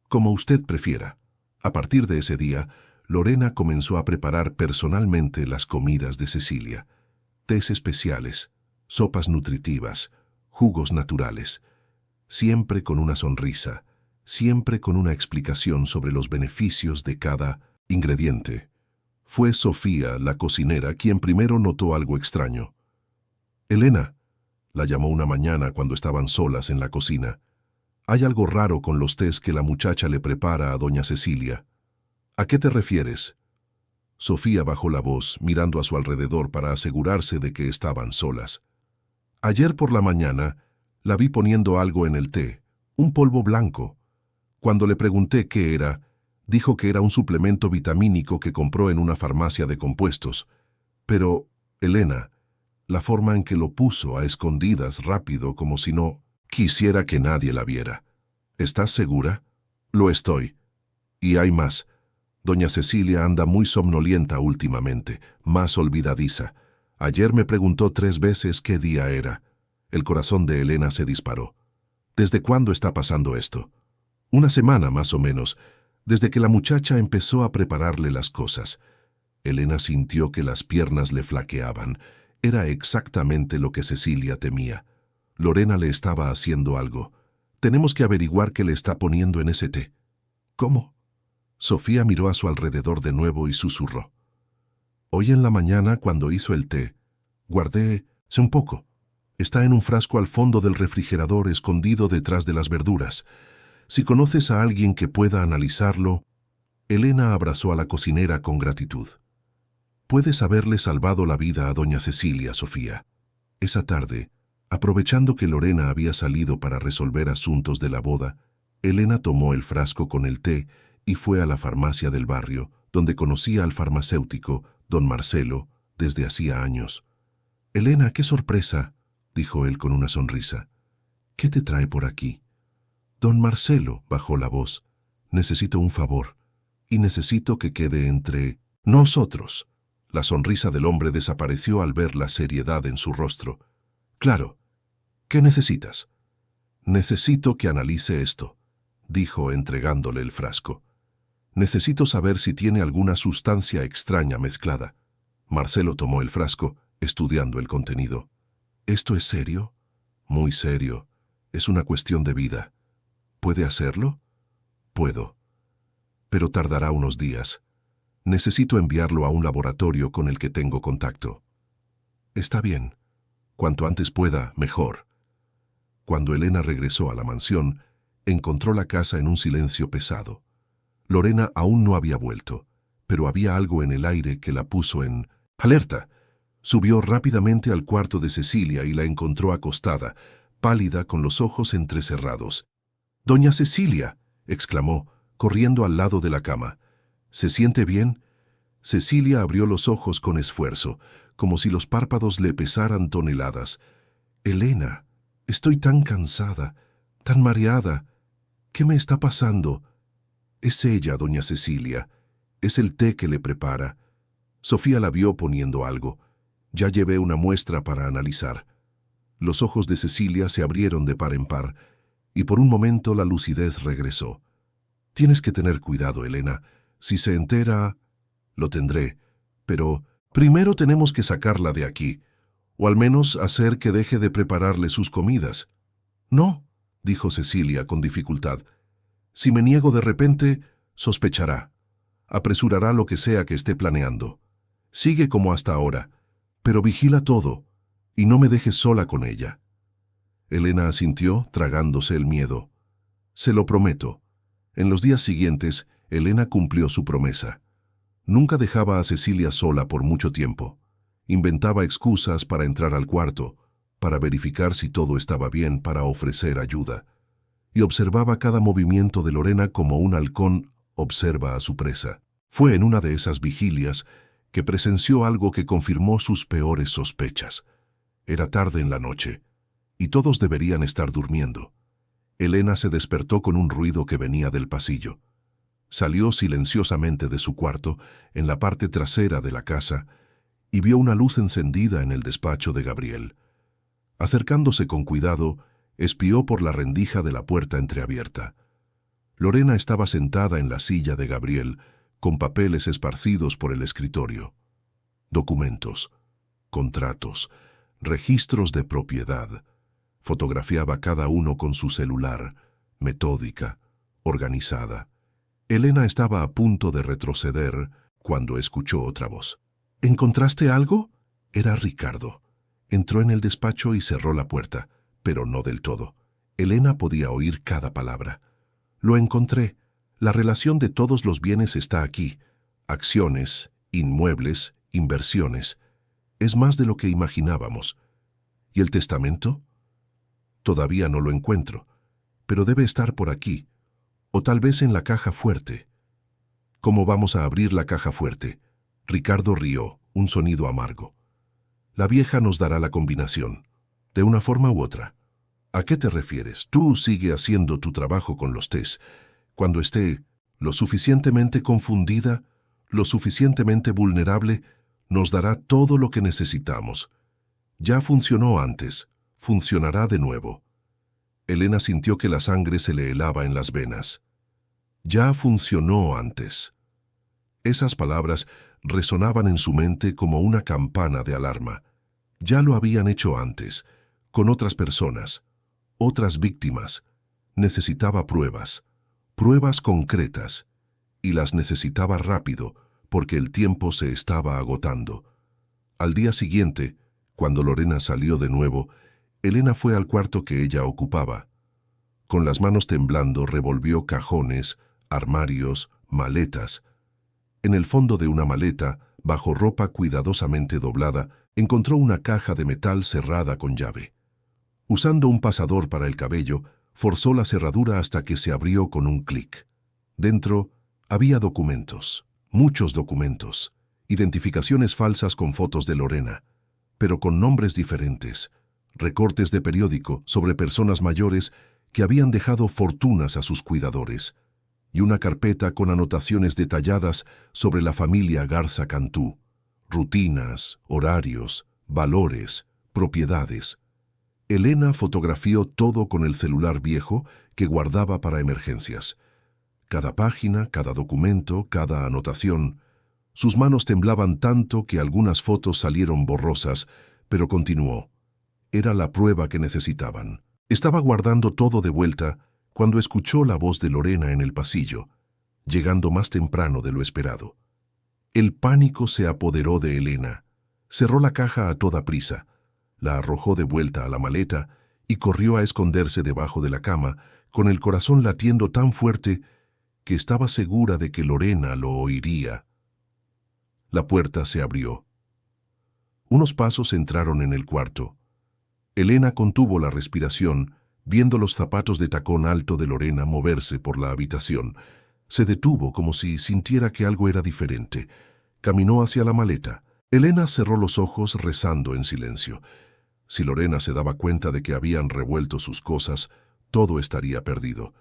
como usted prefiera». A partir de ese día, Lorena comenzó a preparar personalmente las comidas de Cecilia. Tés especiales, sopas nutritivas, jugos naturales. Siempre con una sonrisa, siempre con una explicación sobre los beneficios de cada ingrediente. Fue Sofía, la cocinera, quien primero notó algo extraño. «Elena», la llamó una mañana cuando estaban solas en la cocina. «Hay algo raro con los tés que la muchacha le prepara a doña Cecilia». «¿A qué te refieres?». Sofía bajó la voz, mirando a su alrededor para asegurarse de que estaban solas. «Ayer por la mañana la vi poniendo algo en el té, un polvo blanco. Cuando le pregunté qué era, dijo que era un suplemento vitamínico que compró en una farmacia de compuestos. Pero, Elena, la forma en que lo puso a escondidas rápido como si no quisiera que nadie la viera. ¿Estás segura?». «Lo estoy. Y hay más. Doña Cecilia anda muy somnolienta últimamente, más olvidadiza. Ayer me preguntó 3 veces qué día era». El corazón de Elena se disparó. «¿Desde cuándo está pasando esto?». «Una semana más o menos, desde que la muchacha empezó a prepararle las cosas». Elena sintió que las piernas le flaqueaban. Era exactamente lo que Cecilia temía. Lorena le estaba haciendo algo. «Tenemos que averiguar qué le está poniendo en ese té». «¿Cómo?». Sofía miró a su alrededor de nuevo y susurró. «Hoy en la mañana, cuando hizo el té, guardé un poco. Está en un frasco al fondo del refrigerador, escondido detrás de las verduras. Si conoces a alguien que pueda analizarlo». Elena abrazó a la cocinera con gratitud. «Puedes haberle salvado la vida a doña Cecilia, Sofía». Esa tarde, aprovechando que Lorena había salido para resolver asuntos de la boda, Elena tomó el frasco con el té y fue a la farmacia del barrio, donde conocía al farmacéutico, don Marcelo, desde hacía años. «Elena, qué sorpresa», dijo él con una sonrisa. «¿Qué te trae por aquí?». «Don Marcelo», bajó la voz, «necesito un favor, y necesito que quede entre nosotros». La sonrisa del hombre desapareció al ver la seriedad en su rostro. «Claro. ¿Qué necesitas?». «Necesito que analice esto», dijo entregándole el frasco. «Necesito saber si tiene alguna sustancia extraña mezclada». Marcelo tomó el frasco, estudiando el contenido. «¿Esto es serio?». «Muy serio. Es una cuestión de vida». «¿Puede hacerlo?». «Puedo. Pero tardará unos días. Necesito enviarlo a un laboratorio con el que tengo contacto». «Está bien. Cuanto antes pueda, mejor». Cuando Elena regresó a la mansión, encontró la casa en un silencio pesado. Lorena aún no había vuelto, pero había algo en el aire que la puso en alerta. Subió rápidamente al cuarto de Cecilia y la encontró acostada, pálida, con los ojos entrecerrados. «¡Doña Cecilia!», exclamó, corriendo al lado de la cama. ¿Se siente bien? Cecilia abrió los ojos con esfuerzo, como si los párpados le pesaran toneladas. Elena, estoy tan cansada, tan mareada. ¿Qué me está pasando? Es ella, doña Cecilia. Es el té que le prepara. Sofía la vio poniendo algo. Ya llevé una muestra para analizar. Los ojos de Cecilia se abrieron de par en par, y por un momento la lucidez regresó. Tienes que tener cuidado, Elena. Si se entera... Lo tendré, pero primero tenemos que sacarla de aquí, o al menos hacer que deje de prepararle sus comidas. No, dijo Cecilia con dificultad. Si me niego de repente, sospechará. Apresurará lo que sea que esté planeando. Sigue como hasta ahora, pero vigila todo, y no me dejes sola con ella. Elena asintió, tragándose el miedo. Se lo prometo. En los días siguientes, Elena cumplió su promesa. Nunca dejaba a Cecilia sola por mucho tiempo. Inventaba excusas para entrar al cuarto, para verificar si todo estaba bien, para ofrecer ayuda. Y observaba cada movimiento de Lorena como un halcón observa a su presa. Fue en una de esas vigilias que presenció algo que confirmó sus peores sospechas. Era tarde en la noche, y todos deberían estar durmiendo. Elena se despertó con un ruido que venía del pasillo. Salió silenciosamente de su cuarto, en la parte trasera de la casa, y vio una luz encendida en el despacho de Gabriel. Acercándose con cuidado, espió por la rendija de la puerta entreabierta. Lorena estaba sentada en la silla de Gabriel, con papeles esparcidos por el escritorio. Documentos, contratos, registros de propiedad. Fotografiaba cada uno con su celular, metódica, organizada. Elena estaba a punto de retroceder cuando escuchó otra voz. ¿Encontraste algo? Era Ricardo. Entró en el despacho y cerró la puerta, pero no del todo. Elena podía oír cada palabra. Lo encontré. La relación de todos los bienes está aquí. Acciones, inmuebles, inversiones. Es más de lo que imaginábamos. ¿Y el testamento? Todavía no lo encuentro, pero debe estar por aquí. O tal vez en la caja fuerte. ¿Cómo vamos a abrir la caja fuerte? Ricardo rió, un sonido amargo. La vieja nos dará la combinación, de una forma u otra. ¿A qué te refieres? Tú sigue haciendo tu trabajo con los tés. Cuando esté lo suficientemente confundida, lo suficientemente vulnerable, nos dará todo lo que necesitamos. Ya funcionó antes, funcionará de nuevo. Elena sintió que la sangre se le helaba en las venas. Ya funcionó antes. Esas palabras resonaban en su mente como una campana de alarma. Ya lo habían hecho antes, con otras personas, otras víctimas. Necesitaba pruebas, pruebas concretas, y las necesitaba rápido, porque el tiempo se estaba agotando. Al día siguiente, cuando Lorena salió de nuevo, Elena fue al cuarto que ella ocupaba. Con las manos temblando revolvió cajones, armarios, maletas. En el fondo de una maleta, bajo ropa cuidadosamente doblada, encontró una caja de metal cerrada con llave. Usando un pasador para el cabello, forzó la cerradura hasta que se abrió con un clic. Dentro había documentos, muchos documentos, identificaciones falsas con fotos de Lorena, pero con nombres diferentes, recortes de periódico sobre personas mayores que habían dejado fortunas a sus cuidadores, y una carpeta con anotaciones detalladas sobre la familia Garza Cantú, rutinas, horarios, valores, propiedades. Elena fotografió todo con el celular viejo que guardaba para emergencias. Cada página, cada documento, cada anotación. Sus manos temblaban tanto que algunas fotos salieron borrosas, pero continuó. Era la prueba que necesitaban. Estaba guardando todo de vuelta cuando escuchó la voz de Lorena en el pasillo, llegando más temprano de lo esperado. El pánico se apoderó de Elena. Cerró la caja a toda prisa, la arrojó de vuelta a la maleta y corrió a esconderse debajo de la cama, con el corazón latiendo tan fuerte que estaba segura de que Lorena lo oiría. La puerta se abrió. Unos pasos entraron en el cuarto. Elena contuvo la respiración, viendo los zapatos de tacón alto de Lorena moverse por la habitación. Se detuvo como si sintiera que algo era diferente. Caminó hacia la maleta. Elena cerró los ojos rezando en silencio. Si Lorena se daba cuenta de que habían revuelto sus cosas, todo estaría perdido.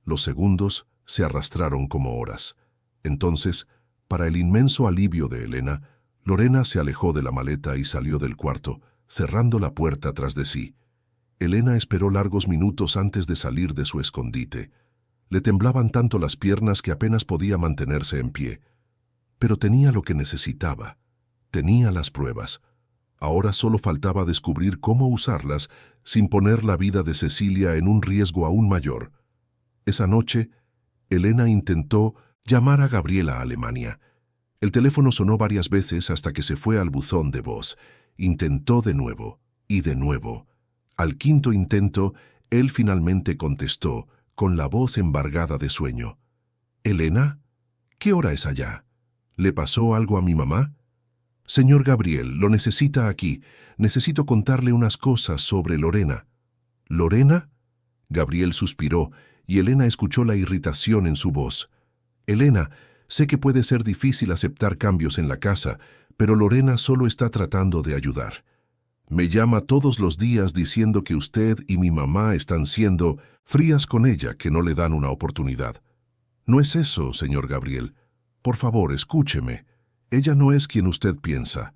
Los segundos se arrastraron como horas. Entonces, para el inmenso alivio de Elena, Lorena se alejó de la maleta y salió del cuarto, cerrando la puerta tras de sí. Elena esperó largos minutos antes de salir de su escondite. Le temblaban tanto las piernas que apenas podía mantenerse en pie. Pero tenía lo que necesitaba. Tenía las pruebas. Ahora solo faltaba descubrir cómo usarlas sin poner la vida de Cecilia en un riesgo aún mayor. Esa noche, Elena intentó llamar a Gabriela a Alemania. El teléfono sonó varias veces hasta que se fue al buzón de voz. Intentó de nuevo, y de nuevo. Al quinto intento, él finalmente contestó, con la voz embargada de sueño. «¿Elena? ¿Qué hora es allá? ¿Le pasó algo a mi mamá?» «Señor Gabriel, lo necesita aquí. Necesito contarle unas cosas sobre Lorena». «¿Lorena?» Gabriel suspiró, y Elena escuchó la irritación en su voz. «Elena, sé que puede ser difícil aceptar cambios en la casa, pero Lorena solo está tratando de ayudar. Me llama todos los días diciendo que usted y mi mamá están siendo frías con ella, que no le dan una oportunidad. No es eso, señor Gabriel. Por favor, escúcheme. Ella no es quien usted piensa.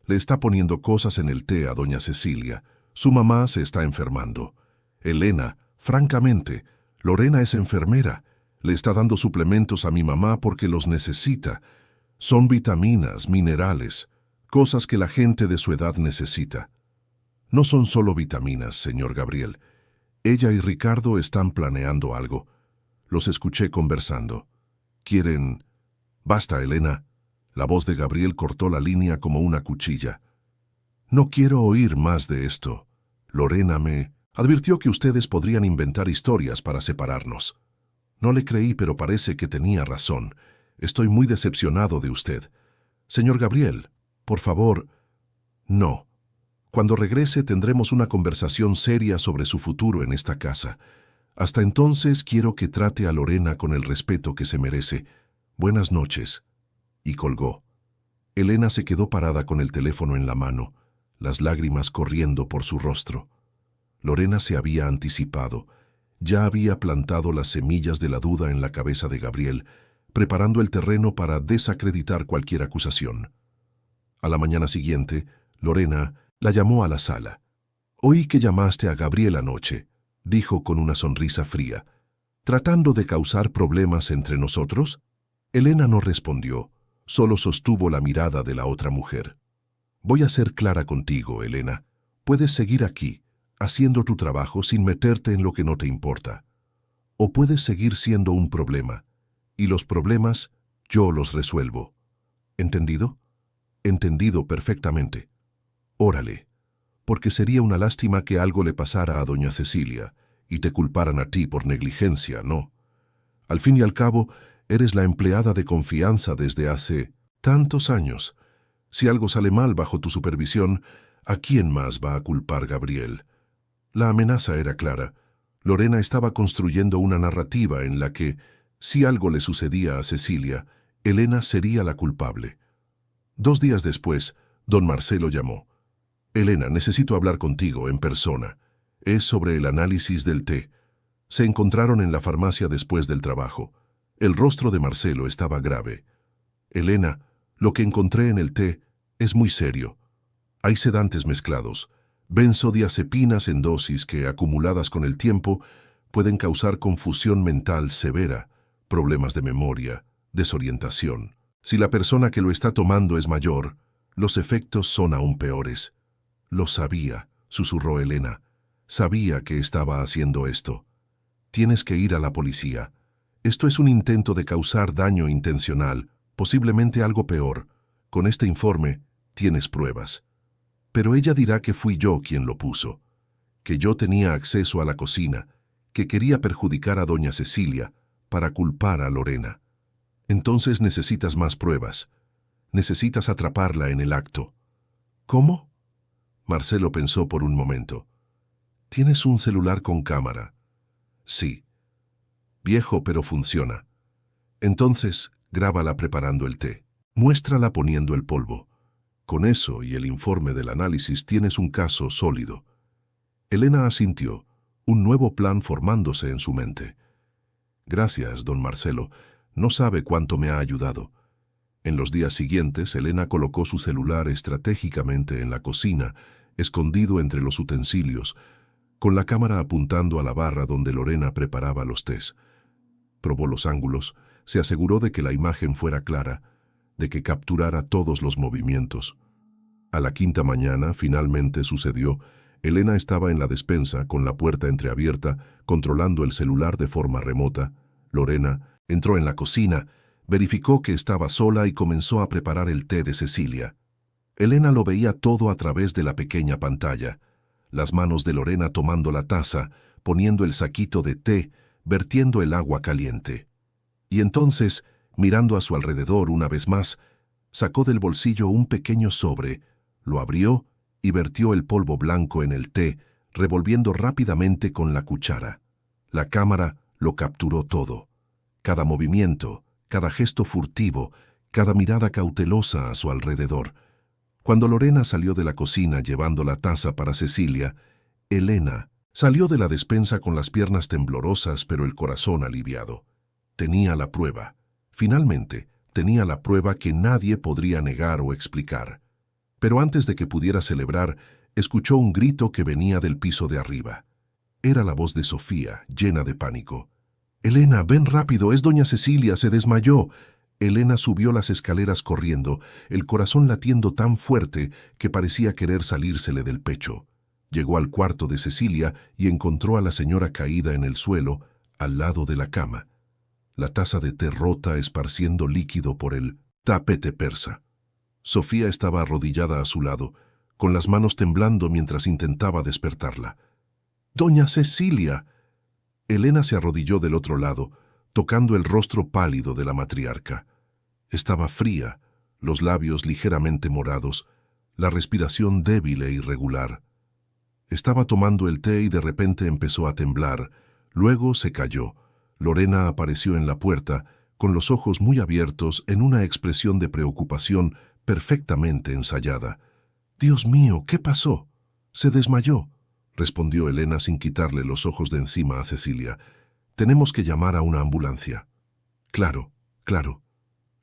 Le está poniendo cosas en el té a doña Cecilia. Su mamá se está enfermando. Elena, francamente, Lorena es enfermera. Le está dando suplementos a mi mamá porque los necesita. Son vitaminas, minerales, cosas que la gente de su edad necesita. No son solo vitaminas, señor Gabriel. Ella y Ricardo están planeando algo. Los escuché conversando. ¿Quieren...» «Basta, Elena». La voz de Gabriel cortó la línea como una cuchilla. «No quiero oír más de esto. Lorena me advirtió que ustedes podrían inventar historias para separarnos. No le creí, pero parece que tenía razón. Estoy muy decepcionado de usted. Señor Gabriel, por favor...» «No. Cuando regrese tendremos una conversación seria sobre su futuro en esta casa. Hasta entonces quiero que trate a Lorena con el respeto que se merece. Buenas noches». Y colgó. Elena se quedó parada con el teléfono en la mano, las lágrimas corriendo por su rostro. Lorena se había anticipado. Ya había plantado las semillas de la duda en la cabeza de Gabriel, preparando el terreno para desacreditar cualquier acusación. A la mañana siguiente, Lorena la llamó a la sala. «Oí que llamaste a Gabriel anoche», dijo con una sonrisa fría. «¿Tratando de causar problemas entre nosotros?» Elena no respondió, solo sostuvo la mirada de la otra mujer. «Voy a ser clara contigo, Elena. Puedes seguir aquí, haciendo tu trabajo sin meterte en lo que no te importa. O puedes seguir siendo un problema, y los problemas yo los resuelvo. ¿Entendido?» «Entendido perfectamente». «Órale, porque sería una lástima que algo le pasara a doña Cecilia y te culparan a ti por negligencia, ¿no? Al fin y al cabo, eres la empleada de confianza desde hace tantos años. Si algo sale mal bajo tu supervisión, ¿a quién más va a culpar Gabriel?» La amenaza era clara. Lorena estaba construyendo una narrativa en la que, si algo le sucedía a Cecilia, Elena sería la culpable. 2 días después, don Marcelo llamó. «Elena, necesito hablar contigo en persona. Es sobre el análisis del té. Se encontraron en la farmacia después del trabajo. El rostro de Marcelo estaba grave. «Elena, lo que encontré en el té es muy serio. Hay sedantes mezclados, benzodiazepinas en dosis que, acumuladas con el tiempo, pueden causar confusión mental severa, problemas de memoria, desorientación. Si la persona que lo está tomando es mayor, los efectos son aún peores». «Lo sabía», susurró Elena. «Sabía que estaba haciendo esto. Tienes que ir a la policía. Esto es un intento de causar daño intencional, posiblemente algo peor. Con este informe tienes pruebas. Pero ella dirá que fui yo quien lo puso, que yo tenía acceso a la cocina, que quería perjudicar a doña Cecilia para culpar a Lorena. Entonces necesitas más pruebas. Necesitas atraparla en el acto». «¿Cómo?» Marcelo pensó por un momento. «¿Tienes un celular con cámara?» «Sí. Viejo, pero funciona. Entonces, grábala preparando el té. Muéstrala poniendo el polvo. Con eso y el informe del análisis tienes un caso sólido. Elena asintió, un nuevo plan formándose en su mente. Gracias, don Marcelo. No sabe cuánto me ha ayudado. En los días siguientes, Elena colocó su celular estratégicamente en la cocina, escondido entre los utensilios, con la cámara apuntando a la barra donde Lorena preparaba los tés. Probó los ángulos, se aseguró de que la imagen fuera clara, de que capturara todos los movimientos. A la quinta mañana, finalmente sucedió. Elena estaba en la despensa, con la puerta entreabierta, controlando el celular de forma remota. Lorena entró en la cocina, verificó que estaba sola y comenzó a preparar el té de Cecilia. Elena lo veía todo a través de la pequeña pantalla. Las manos de Lorena tomando la taza, poniendo el saquito de té, vertiendo el agua caliente. Y entonces, mirando a su alrededor una vez más, sacó del bolsillo un pequeño sobre, lo abrió y vertió el polvo blanco en el té, revolviendo rápidamente con la cuchara. La cámara lo capturó todo. Cada movimiento, cada gesto furtivo, cada mirada cautelosa a su alrededor. Cuando Lorena salió de la cocina llevando la taza para Cecilia, Elena salió de la despensa con las piernas temblorosas pero el corazón aliviado. Tenía la prueba. Finalmente, tenía la prueba que nadie podría negar o explicar. Pero antes de que pudiera celebrar, escuchó un grito que venía del piso de arriba. Era la voz de Sofía, llena de pánico. «Elena, ven rápido, es doña Cecilia, se desmayó». Elena subió las escaleras corriendo, el corazón latiendo tan fuerte que parecía querer salírsele del pecho. Llegó al cuarto de Cecilia y encontró a la señora caída en el suelo, al lado de la cama. La taza de té rota esparciendo líquido por el tapete persa. Sofía estaba arrodillada a su lado, con las manos temblando mientras intentaba despertarla. «¡Doña Cecilia!». Elena se arrodilló del otro lado, tocando el rostro pálido de la matriarca. Estaba fría, los labios ligeramente morados, la respiración débil e irregular. Estaba tomando el té y de repente empezó a temblar, luego se cayó. Lorena apareció en la puerta, con los ojos muy abiertos en una expresión de preocupación perfectamente ensayada. «Dios mío, ¿qué pasó? Se desmayó», respondió Elena sin quitarle los ojos de encima a Cecilia. «Tenemos que llamar a una ambulancia». «Claro, claro».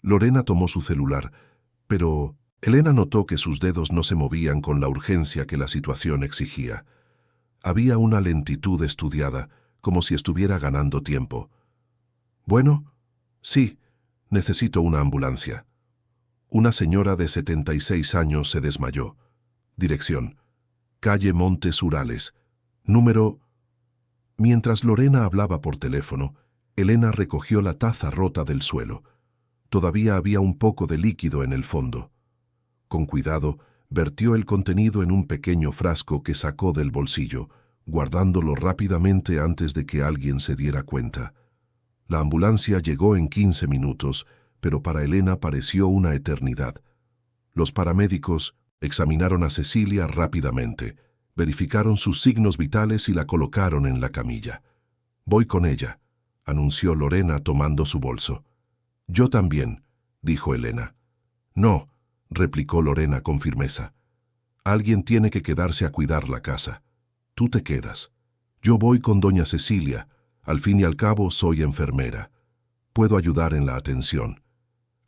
Lorena tomó su celular, pero Elena notó que sus dedos no se movían con la urgencia que la situación exigía. Había una lentitud estudiada, como si estuviera ganando tiempo. «Bueno, sí, necesito una ambulancia». Una señora de 76 años se desmayó. Dirección: calle Montes Urales, número... Mientras Lorena hablaba por teléfono, Elena recogió la taza rota del suelo. Todavía había un poco de líquido en el fondo. Con cuidado, vertió el contenido en un pequeño frasco que sacó del bolsillo, guardándolo rápidamente antes de que alguien se diera cuenta. La ambulancia llegó en 15 minutos, pero para Elena pareció una eternidad. Los paramédicos examinaron a Cecilia rápidamente, verificaron sus signos vitales y la colocaron en la camilla. «Voy con ella», anunció Lorena tomando su bolso. «Yo también», dijo Elena. «No», replicó Lorena con firmeza. «Alguien tiene que quedarse a cuidar la casa. Tú te quedas. Yo voy con doña Cecilia. Al fin y al cabo soy enfermera. Puedo ayudar en la atención».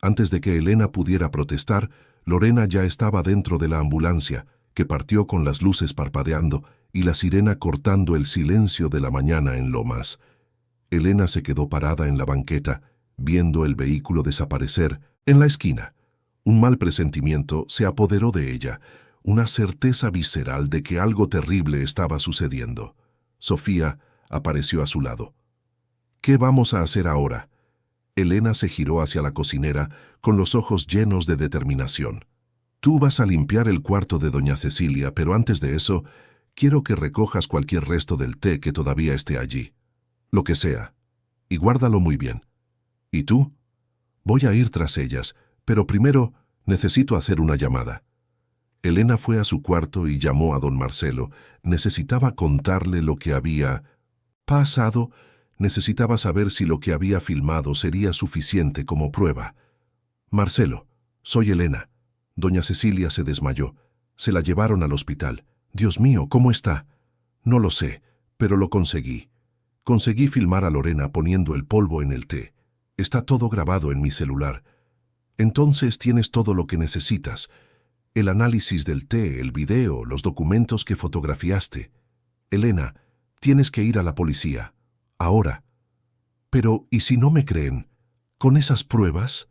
Antes de que Elena pudiera protestar, Lorena ya estaba dentro de la ambulancia, que partió con las luces parpadeando y la sirena cortando el silencio de la mañana en Lomas. Elena se quedó parada en la banqueta, viendo el vehículo desaparecer en la esquina. Un mal presentimiento se apoderó de ella, una certeza visceral de que algo terrible estaba sucediendo. Sofía apareció a su lado. «¿Qué vamos a hacer ahora?». Elena se giró hacia la cocinera con los ojos llenos de determinación. «Tú vas a limpiar el cuarto de doña Cecilia, pero antes de eso, quiero que recojas cualquier resto del té que todavía esté allí. Lo que sea. Y guárdalo muy bien. ¿Y tú?». «Voy a ir tras ellas, pero primero necesito hacer una llamada». Elena fue a su cuarto y llamó a don Marcelo. Necesitaba contarle lo que había pasado. Necesitaba saber si lo que había filmado sería suficiente como prueba. Marcelo, soy Elena. Doña Cecilia se desmayó. Se la llevaron al hospital. Dios mío, ¿cómo está? No lo sé, pero lo conseguí. Conseguí filmar a Lorena poniendo el polvo en el té. Está todo grabado en mi celular. Entonces tienes todo lo que necesitas. El análisis del té, el video, los documentos que fotografiaste. Elena, tienes que ir a la policía. Ahora. Pero, ¿y si no me creen? ¿Con esas pruebas?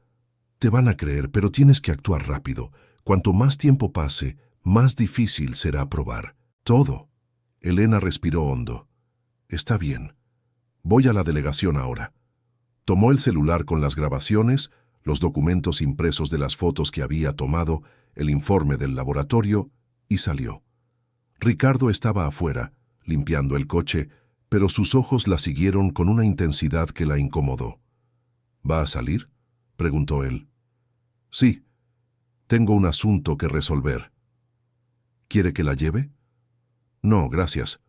Te van a creer, pero tienes que actuar rápido. Cuanto más tiempo pase, más difícil será probar. Todo. Elena respiró hondo. Está bien. Voy a la delegación ahora. Tomó el celular con las grabaciones, los documentos impresos de las fotos que había tomado, el informe del laboratorio, y salió. Ricardo estaba afuera, limpiando el coche, pero sus ojos la siguieron con una intensidad que la incomodó. ¿Va a salir?, preguntó él. Sí. Tengo un asunto que resolver. ¿Quiere que la lleve? No, gracias.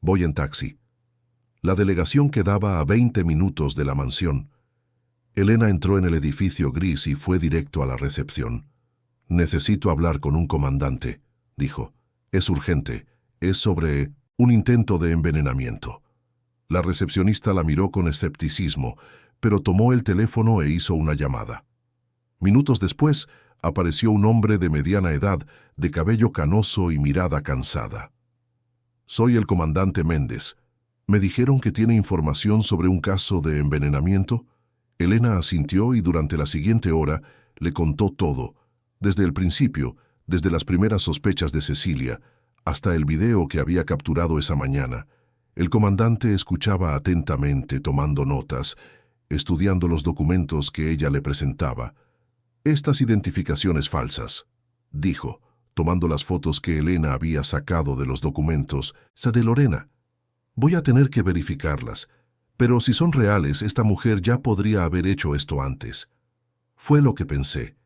Voy en taxi. La delegación quedaba a 20 minutos de la mansión. Elena entró en el edificio gris y fue directo a la recepción. Necesito hablar con un comandante, dijo. Es urgente. Es sobre un intento de envenenamiento. La recepcionista la miró con escepticismo, pero tomó el teléfono e hizo una llamada. Minutos después, apareció un hombre de mediana edad, de cabello canoso y mirada cansada. Soy el comandante Méndez. ¿Me dijeron que tiene información sobre un caso de envenenamiento? Elena asintió y durante la siguiente hora le contó todo, desde el principio, desde las primeras sospechas de Cecilia, hasta el video que había capturado esa mañana. El comandante escuchaba atentamente, tomando notas, estudiando los documentos que ella le presentaba. Estas identificaciones falsas, dijo, tomando las fotos que Elena había sacado de los documentos, son de Lorena. Voy a tener que verificarlas, pero si son reales, esta mujer ya podría haber hecho esto antes. Fue lo que pensé.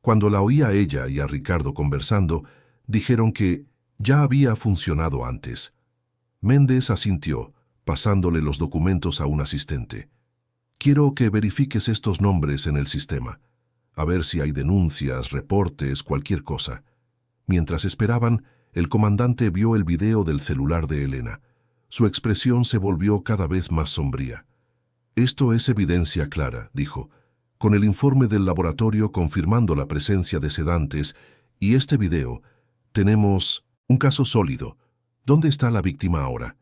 Cuando la oí a ella y a Ricardo conversando, dijeron que ya había funcionado antes. Méndez asintió, pasándole los documentos a un asistente. Quiero que verifiques estos nombres en el sistema, a ver si hay denuncias, reportes, cualquier cosa. Mientras esperaban, el comandante vio el video del celular de Elena. Su expresión se volvió cada vez más sombría. Esto es evidencia clara, dijo, con el informe del laboratorio confirmando la presencia de sedantes y este video, tenemos un caso sólido. ¿Dónde está la víctima ahora?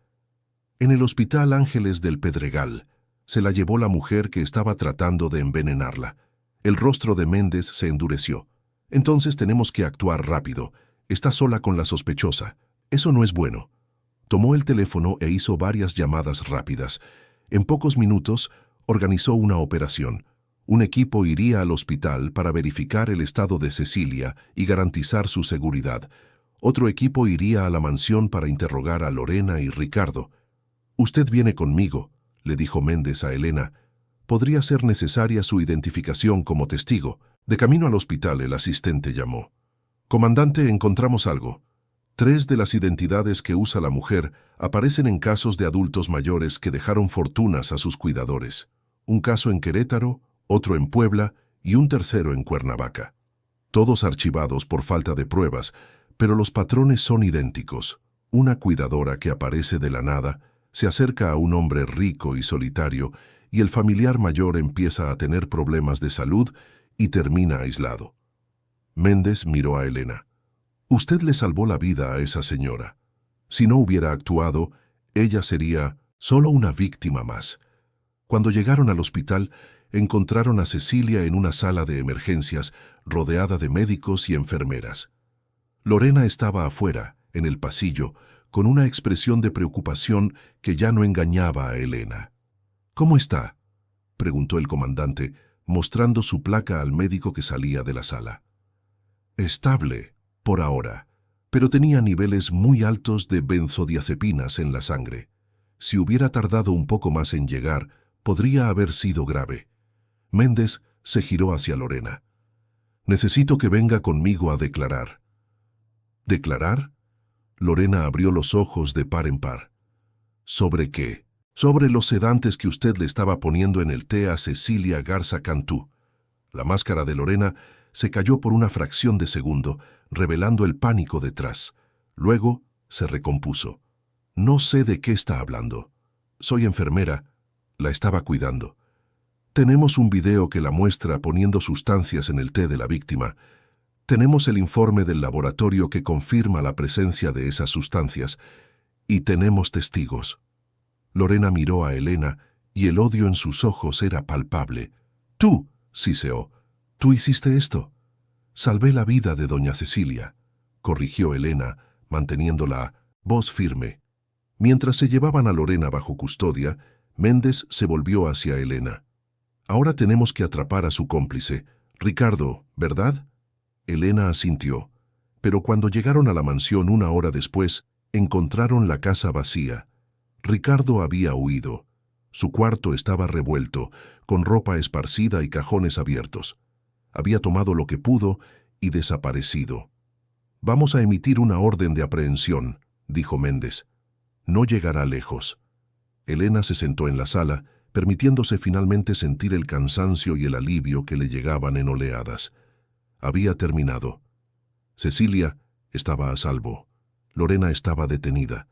En el Hospital Ángeles del Pedregal. Se la llevó la mujer que estaba tratando de envenenarla. El rostro de Méndez se endureció. Entonces tenemos que actuar rápido. Está sola con la sospechosa. Eso no es bueno. Tomó el teléfono e hizo varias llamadas rápidas. En pocos minutos, organizó una operación. Un equipo iría al hospital para verificar el estado de Cecilia y garantizar su seguridad. Otro equipo iría a la mansión para interrogar a Lorena y Ricardo. «Usted viene conmigo», le dijo Méndez a Elena. «Podría ser necesaria su identificación como testigo». De camino al hospital, el asistente llamó. «Comandante, encontramos algo. 3 de las identidades que usa la mujer aparecen en casos de adultos mayores que dejaron fortunas a sus cuidadores. Un caso en Querétaro, otro en Puebla y un tercero en Cuernavaca. Todos archivados por falta de pruebas, pero los patrones son idénticos. Una cuidadora que aparece de la nada, se acerca a un hombre rico y solitario y el familiar mayor empieza a tener problemas de salud y termina aislado». Méndez miró a Elena. «Usted le salvó la vida a esa señora. Si no hubiera actuado, ella sería solo una víctima más». Cuando llegaron al hospital, encontraron a Cecilia en una sala de emergencias, rodeada de médicos y enfermeras. Lorena estaba afuera, en el pasillo, con una expresión de preocupación que ya no engañaba a Elena. «¿Cómo está?», preguntó el comandante, mostrando su placa al médico que salía de la sala. «Estable, por ahora, pero tenía niveles muy altos de benzodiazepinas en la sangre. Si hubiera tardado un poco más en llegar, podría haber sido grave». Méndez se giró hacia Lorena. «Necesito que venga conmigo a declarar». «¿Declarar?». Lorena abrió los ojos de par en par. «¿Sobre qué?». Sobre los sedantes que usted le estaba poniendo en el té a Cecilia Garza Cantú. La máscara de Lorena se cayó por una fracción de segundo, revelando el pánico detrás. Luego se recompuso. No sé de qué está hablando. Soy enfermera. La estaba cuidando. Tenemos un video que la muestra poniendo sustancias en el té de la víctima. Tenemos el informe del laboratorio que confirma la presencia de esas sustancias. Y tenemos testigos. Lorena miró a Elena y el odio en sus ojos era palpable. Tú, siseó, tú hiciste esto. Salvé la vida de doña Cecilia, corrigió Elena, manteniendo la voz firme. Mientras se llevaban a Lorena bajo custodia, Méndez se volvió hacia Elena. Ahora tenemos que atrapar a su cómplice, Ricardo, ¿verdad? Elena asintió, pero cuando llegaron a la mansión una hora después, encontraron la casa vacía. Ricardo había huido. Su cuarto estaba revuelto, con ropa esparcida y cajones abiertos. Había tomado lo que pudo y desaparecido. Vamos a emitir una orden de aprehensión, dijo Méndez. No llegará lejos. Elena se sentó en la sala, permitiéndose finalmente sentir el cansancio y el alivio que le llegaban en oleadas. Había terminado. Cecilia estaba a salvo. Lorena estaba detenida.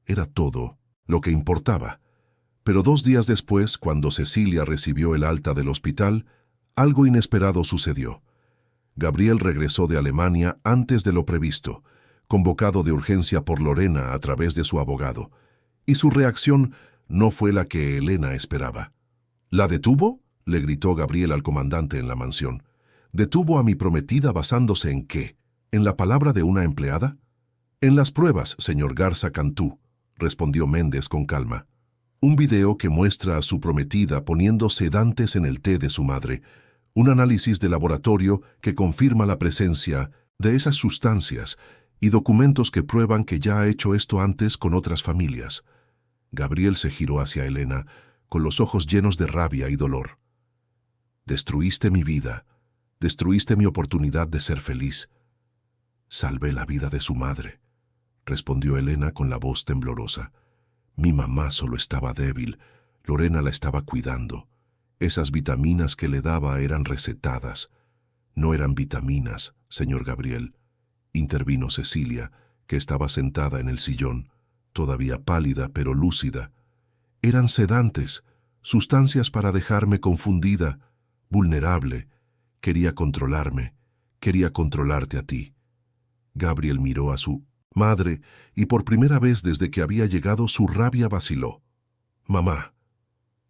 Era todo lo que importaba. Pero 2 días después, cuando Cecilia recibió el alta del hospital, algo inesperado sucedió. Gabriel regresó de Alemania antes de lo previsto, convocado de urgencia por Lorena a través de su abogado, y su reacción no fue la que Elena esperaba. ¿La detuvo?, le gritó Gabriel al comandante en la mansión. ¿Detuvo a mi prometida basándose en qué? ¿En la palabra de una empleada? En las pruebas, señor Garza Cantú, respondió Méndez con calma. Un video que muestra a su prometida poniendo sedantes en el té de su madre, un análisis de laboratorio que confirma la presencia de esas sustancias y documentos que prueban que ya ha hecho esto antes con otras familias. Gabriel se giró hacia Elena, con los ojos llenos de rabia y dolor. Destruiste mi vida, destruiste mi oportunidad de ser feliz. Salvé la vida de su madre, respondió Elena con la voz temblorosa. Mi mamá solo estaba débil, Lorena la estaba cuidando. Esas vitaminas que le daba eran recetadas. No eran vitaminas, señor Gabriel, intervino Cecilia, que estaba sentada en el sillón, todavía pálida pero lúcida. Eran sedantes, sustancias para dejarme confundida, vulnerable. Quería controlarme, quería controlarte a ti. Gabriel miró a su madre, y por primera vez desde que había llegado su rabia vaciló. Mamá,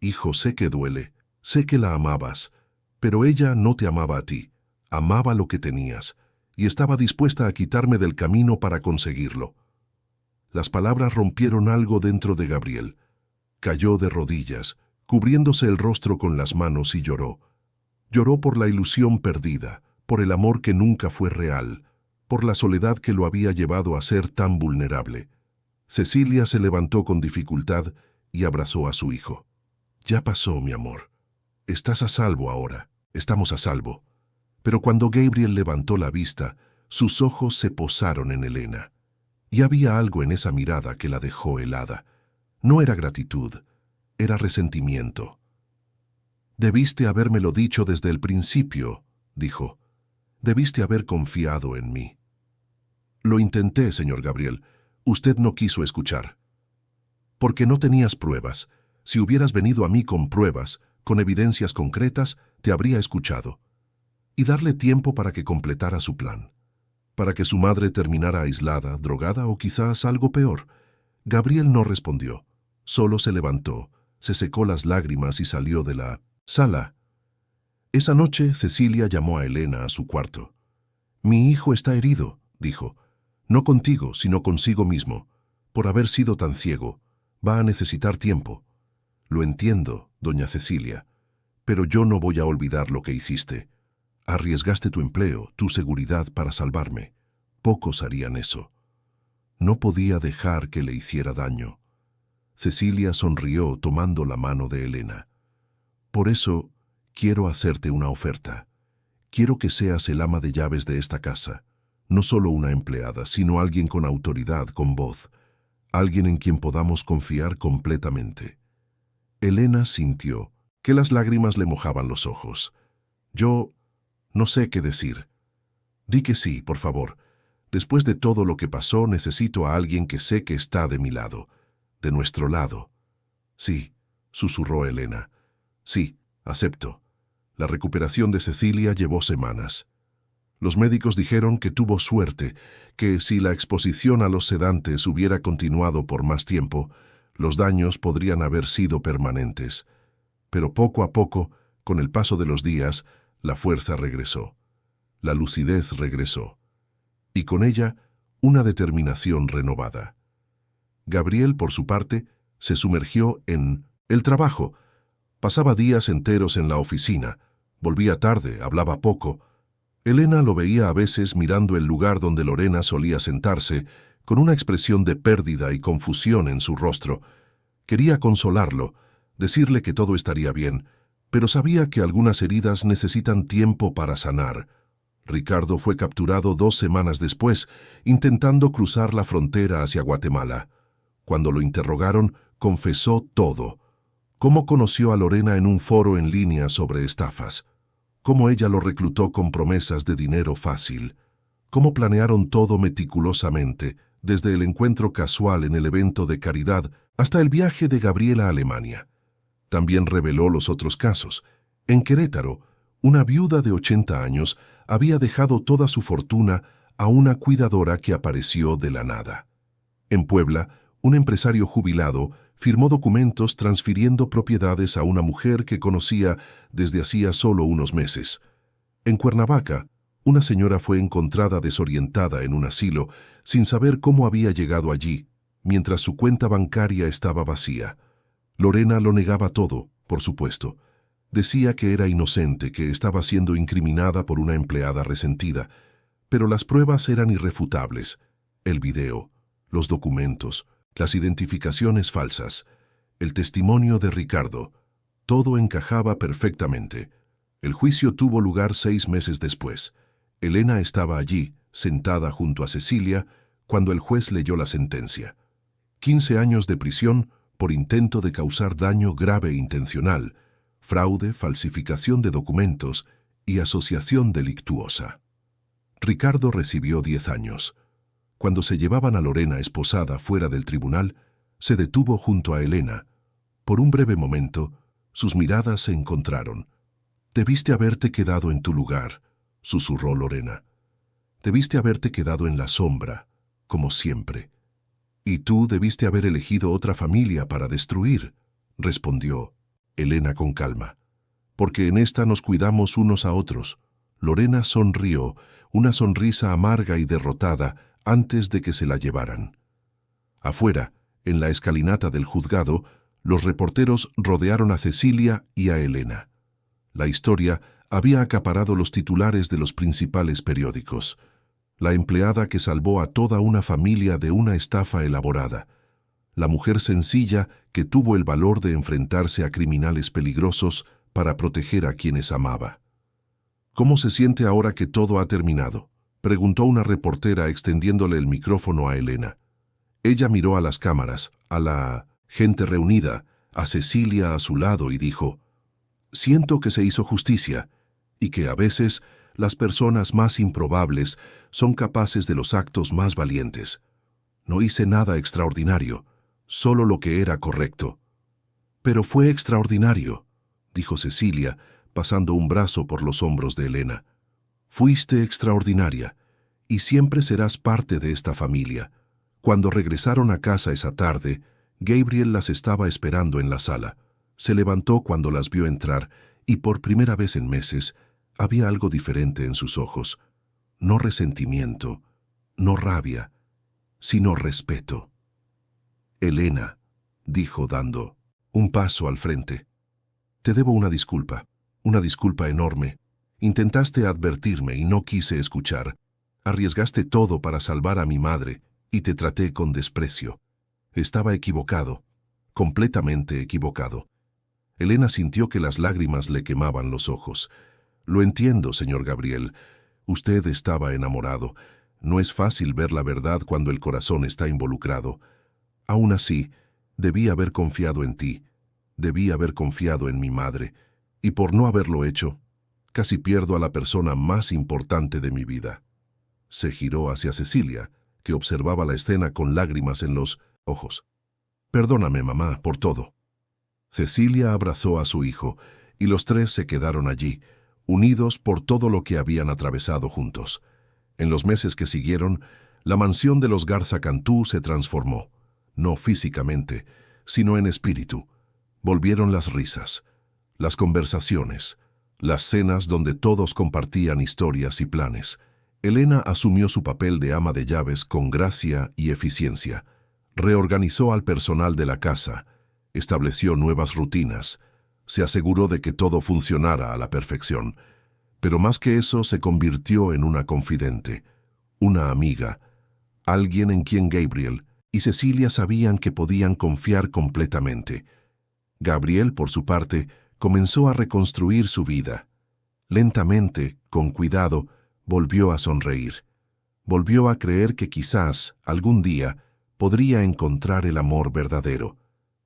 hijo, sé que duele, sé que la amabas, pero ella no te amaba a ti, amaba lo que tenías, y estaba dispuesta a quitarme del camino para conseguirlo. Las palabras rompieron algo dentro de Gabriel. Cayó de rodillas, cubriéndose el rostro con las manos y lloró. Lloró por la ilusión perdida, por el amor que nunca fue real, por la soledad que lo había llevado a ser tan vulnerable. Cecilia se levantó con dificultad y abrazó a su hijo. Ya pasó, mi amor. Estás a salvo ahora. Estamos a salvo. Pero cuando Gabriel levantó la vista, sus ojos se posaron en Elena. Y había algo en esa mirada que la dejó helada. No era gratitud, era resentimiento. Debiste habérmelo dicho desde el principio, dijo. Debiste haber confiado en mí. Lo intenté, señor Gabriel. Usted no quiso escuchar. Porque no tenías pruebas. Si hubieras venido a mí con pruebas, con evidencias concretas, te habría escuchado. Y darle tiempo para que completara su plan. Para que su madre terminara aislada, drogada o quizás algo peor. Gabriel no respondió. Solo se levantó, se secó las lágrimas y salió de la sala. Esa noche Cecilia llamó a Elena a su cuarto. Mi hijo está herido, dijo. No contigo, sino consigo mismo. Por haber sido tan ciego, va a necesitar tiempo. Lo entiendo, doña Cecilia, pero yo no voy a olvidar lo que hiciste. Arriesgaste tu empleo, tu seguridad para salvarme. Pocos harían eso. No podía dejar que le hiciera daño. Cecilia sonrió tomando la mano de Elena. Por eso, quiero hacerte una oferta. Quiero que seas el ama de llaves de esta casa. No solo una empleada, sino alguien con autoridad, con voz. alguien en quien podamos confiar completamente. Elena sintió que las lágrimas le mojaban los ojos. Yo no sé qué decir. Di que sí, por favor. Después de todo lo que pasó, necesito a alguien que sé que está de mi lado, de nuestro lado. Sí, susurró Elena. Sí, acepto. La recuperación de Cecilia llevó semanas. Los médicos dijeron que tuvo suerte, que si la exposición a los sedantes hubiera continuado por más tiempo, los daños podrían haber sido permanentes. Pero poco a poco, con el paso de los días, la fuerza regresó. La lucidez regresó. Y con ella, una determinación renovada. Gabriel, por su parte, se sumergió en el trabajo. Pasaba días enteros en la oficina. Volvía tarde, hablaba poco. Elena lo veía a veces mirando el lugar donde Lorena solía sentarse, con una expresión de pérdida y confusión en su rostro. Quería consolarlo, decirle que todo estaría bien, pero sabía que algunas heridas necesitan tiempo para sanar. Ricardo fue capturado 2 semanas después, intentando cruzar la frontera hacia Guatemala. Cuando lo interrogaron, confesó todo. Cómo conoció a Lorena en un foro en línea sobre estafas. Cómo ella lo reclutó con promesas de dinero fácil. Cómo planearon todo meticulosamente, desde el encuentro casual en el evento de caridad hasta el viaje de Gabriela a Alemania. También reveló los otros casos. En Querétaro, una viuda de 80 años había dejado toda su fortuna a una cuidadora que apareció de la nada. En Puebla, un empresario jubilado firmó documentos transfiriendo propiedades a una mujer que conocía desde hacía solo unos meses. En Cuernavaca, una señora fue encontrada desorientada en un asilo sin saber cómo había llegado allí, mientras su cuenta bancaria estaba vacía. Lorena lo negaba todo, por supuesto. Decía que era inocente, que estaba siendo incriminada por una empleada resentida, pero las pruebas eran irrefutables. El video, los documentos, las identificaciones falsas, el testimonio de Ricardo, todo encajaba perfectamente. El juicio tuvo lugar 6 meses después. Elena estaba allí, sentada junto a Cecilia, cuando el juez leyó la sentencia. 15 años de prisión por intento de causar daño grave e intencional, fraude, falsificación de documentos y asociación delictuosa. Ricardo recibió 10 años. Cuando se llevaban a Lorena esposada fuera del tribunal, se detuvo junto a Elena. Por un breve momento, sus miradas se encontraron. «Debiste haberte quedado en tu lugar», susurró Lorena. «Debiste haberte quedado en la sombra, como siempre. Y tú debiste haber elegido otra familia para destruir», respondió Elena con calma. «Porque en esta nos cuidamos unos a otros». Lorena sonrió, una sonrisa amarga y derrotada, antes de que se la llevaran. Afuera, en la escalinata del juzgado, los reporteros rodearon a Cecilia y a Elena. La historia había acaparado los titulares de los principales periódicos. La empleada que salvó a toda una familia de una estafa elaborada. La mujer sencilla que tuvo el valor de enfrentarse a criminales peligrosos para proteger a quienes amaba. «¿Cómo se siente ahora que todo ha terminado?», preguntó una reportera extendiéndole el micrófono a Elena. Ella miró a las cámaras, a la gente reunida, a Cecilia a su lado y dijo: «Siento que se hizo justicia y que a veces las personas más improbables son capaces de los actos más valientes. No hice nada extraordinario, solo lo que era correcto». «Pero fue extraordinario», dijo Cecilia, pasando un brazo por los hombros de Elena. «Fuiste extraordinaria, y siempre serás parte de esta familia». Cuando regresaron a casa esa tarde, Gabriel las estaba esperando en la sala. Se levantó cuando las vio entrar, y por primera vez en meses, había algo diferente en sus ojos. No resentimiento, no rabia, sino respeto. «Elena», dijo dando un paso al frente, «te debo una disculpa enorme. Intentaste advertirme y no quise escuchar. Arriesgaste todo para salvar a mi madre y te traté con desprecio. Estaba equivocado, completamente equivocado». Elena sintió que las lágrimas le quemaban los ojos. «Lo entiendo, señor Gabriel. Usted estaba enamorado. No es fácil ver la verdad cuando el corazón está involucrado. Aún así, debí haber confiado en ti, debí haber confiado en mi madre, y por no haberlo hecho, casi pierdo a la persona más importante de mi vida. Se giró hacia Cecilia, que observaba la escena con lágrimas en los ojos. Perdóname, mamá, por todo. Cecilia abrazó a su hijo, y los tres se quedaron allí, unidos por todo lo que habían atravesado juntos. En los meses que siguieron, la mansión de los Garza Cantú se transformó, no físicamente, sino en espíritu. Volvieron las risas, las conversaciones, las cenas donde todos compartían historias y planes. Elena asumió su papel de ama de llaves con gracia y eficiencia. Reorganizó al personal de la casa, estableció nuevas rutinas, se aseguró de que todo funcionara a la perfección. Pero más que eso, se convirtió en una confidente, una amiga, alguien en quien Gabriel y Cecilia sabían que podían confiar completamente. Gabriel, por su parte, comenzó a reconstruir su vida. Lentamente, con cuidado, volvió a sonreír. Volvió a creer que quizás, algún día, podría encontrar el amor verdadero,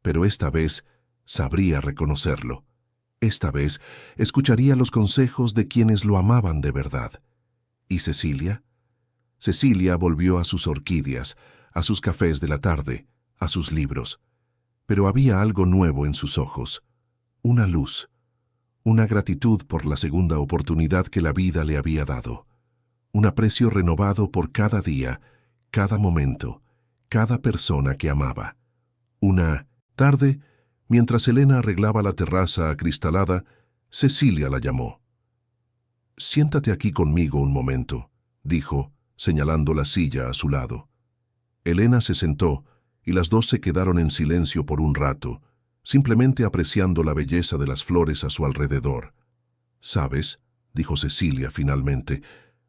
pero esta vez sabría reconocerlo. Esta vez escucharía los consejos de quienes lo amaban de verdad. ¿Y Cecilia? Cecilia volvió a sus orquídeas, a sus cafés de la tarde, a sus libros. Pero había algo nuevo en sus ojos, una luz, una gratitud por la segunda oportunidad que la vida le había dado, un aprecio renovado por cada día, cada momento, cada persona que amaba. Una tarde, mientras Elena arreglaba la terraza acristalada, Cecilia la llamó. «Siéntate aquí conmigo un momento», dijo, señalando la silla a su lado. Elena se sentó, y las dos se quedaron en silencio por un rato, simplemente apreciando la belleza de las flores a su alrededor. «¿Sabes?», dijo Cecilia finalmente,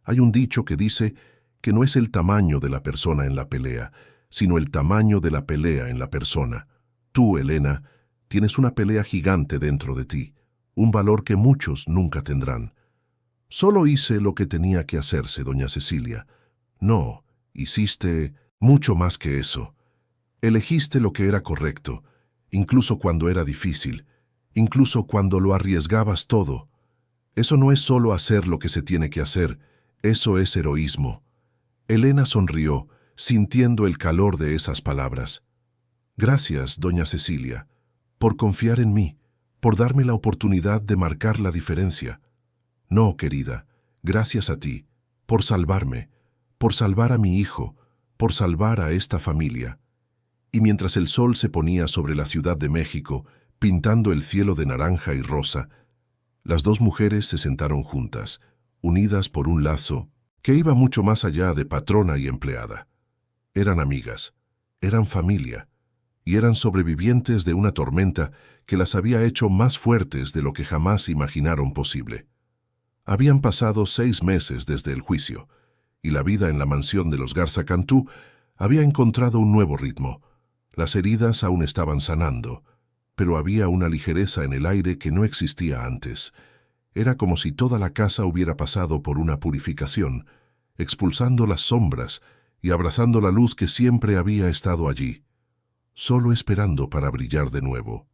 «hay un dicho que dice que no es el tamaño de la persona en la pelea, sino el tamaño de la pelea en la persona. Tú, Elena, tienes una pelea gigante dentro de ti, un valor que muchos nunca tendrán». «Solo hice lo que tenía que hacerse, doña Cecilia». «No, hiciste mucho más que eso. Elegiste lo que era correcto, incluso cuando era difícil, incluso cuando lo arriesgabas todo. Eso no es solo hacer lo que se tiene que hacer, eso es heroísmo». Elena sonrió, sintiendo el calor de esas palabras. «Gracias, doña Cecilia, por confiar en mí, por darme la oportunidad de marcar la diferencia». «No, querida, gracias a ti, por salvarme, por salvar a mi hijo, por salvar a esta familia». Y mientras el sol se ponía sobre la Ciudad de México, pintando el cielo de naranja y rosa, las dos mujeres se sentaron juntas, unidas por un lazo que iba mucho más allá de patrona y empleada. Eran amigas, eran familia, y eran sobrevivientes de una tormenta que las había hecho más fuertes de lo que jamás imaginaron posible. Habían pasado 6 meses desde el juicio, y la vida en la mansión de los Garza Cantú había encontrado un nuevo ritmo. Las heridas aún estaban sanando, pero había una ligereza en el aire que no existía antes. Era como si toda la casa hubiera pasado por una purificación, expulsando las sombras y abrazando la luz que siempre había estado allí, solo esperando para brillar de nuevo.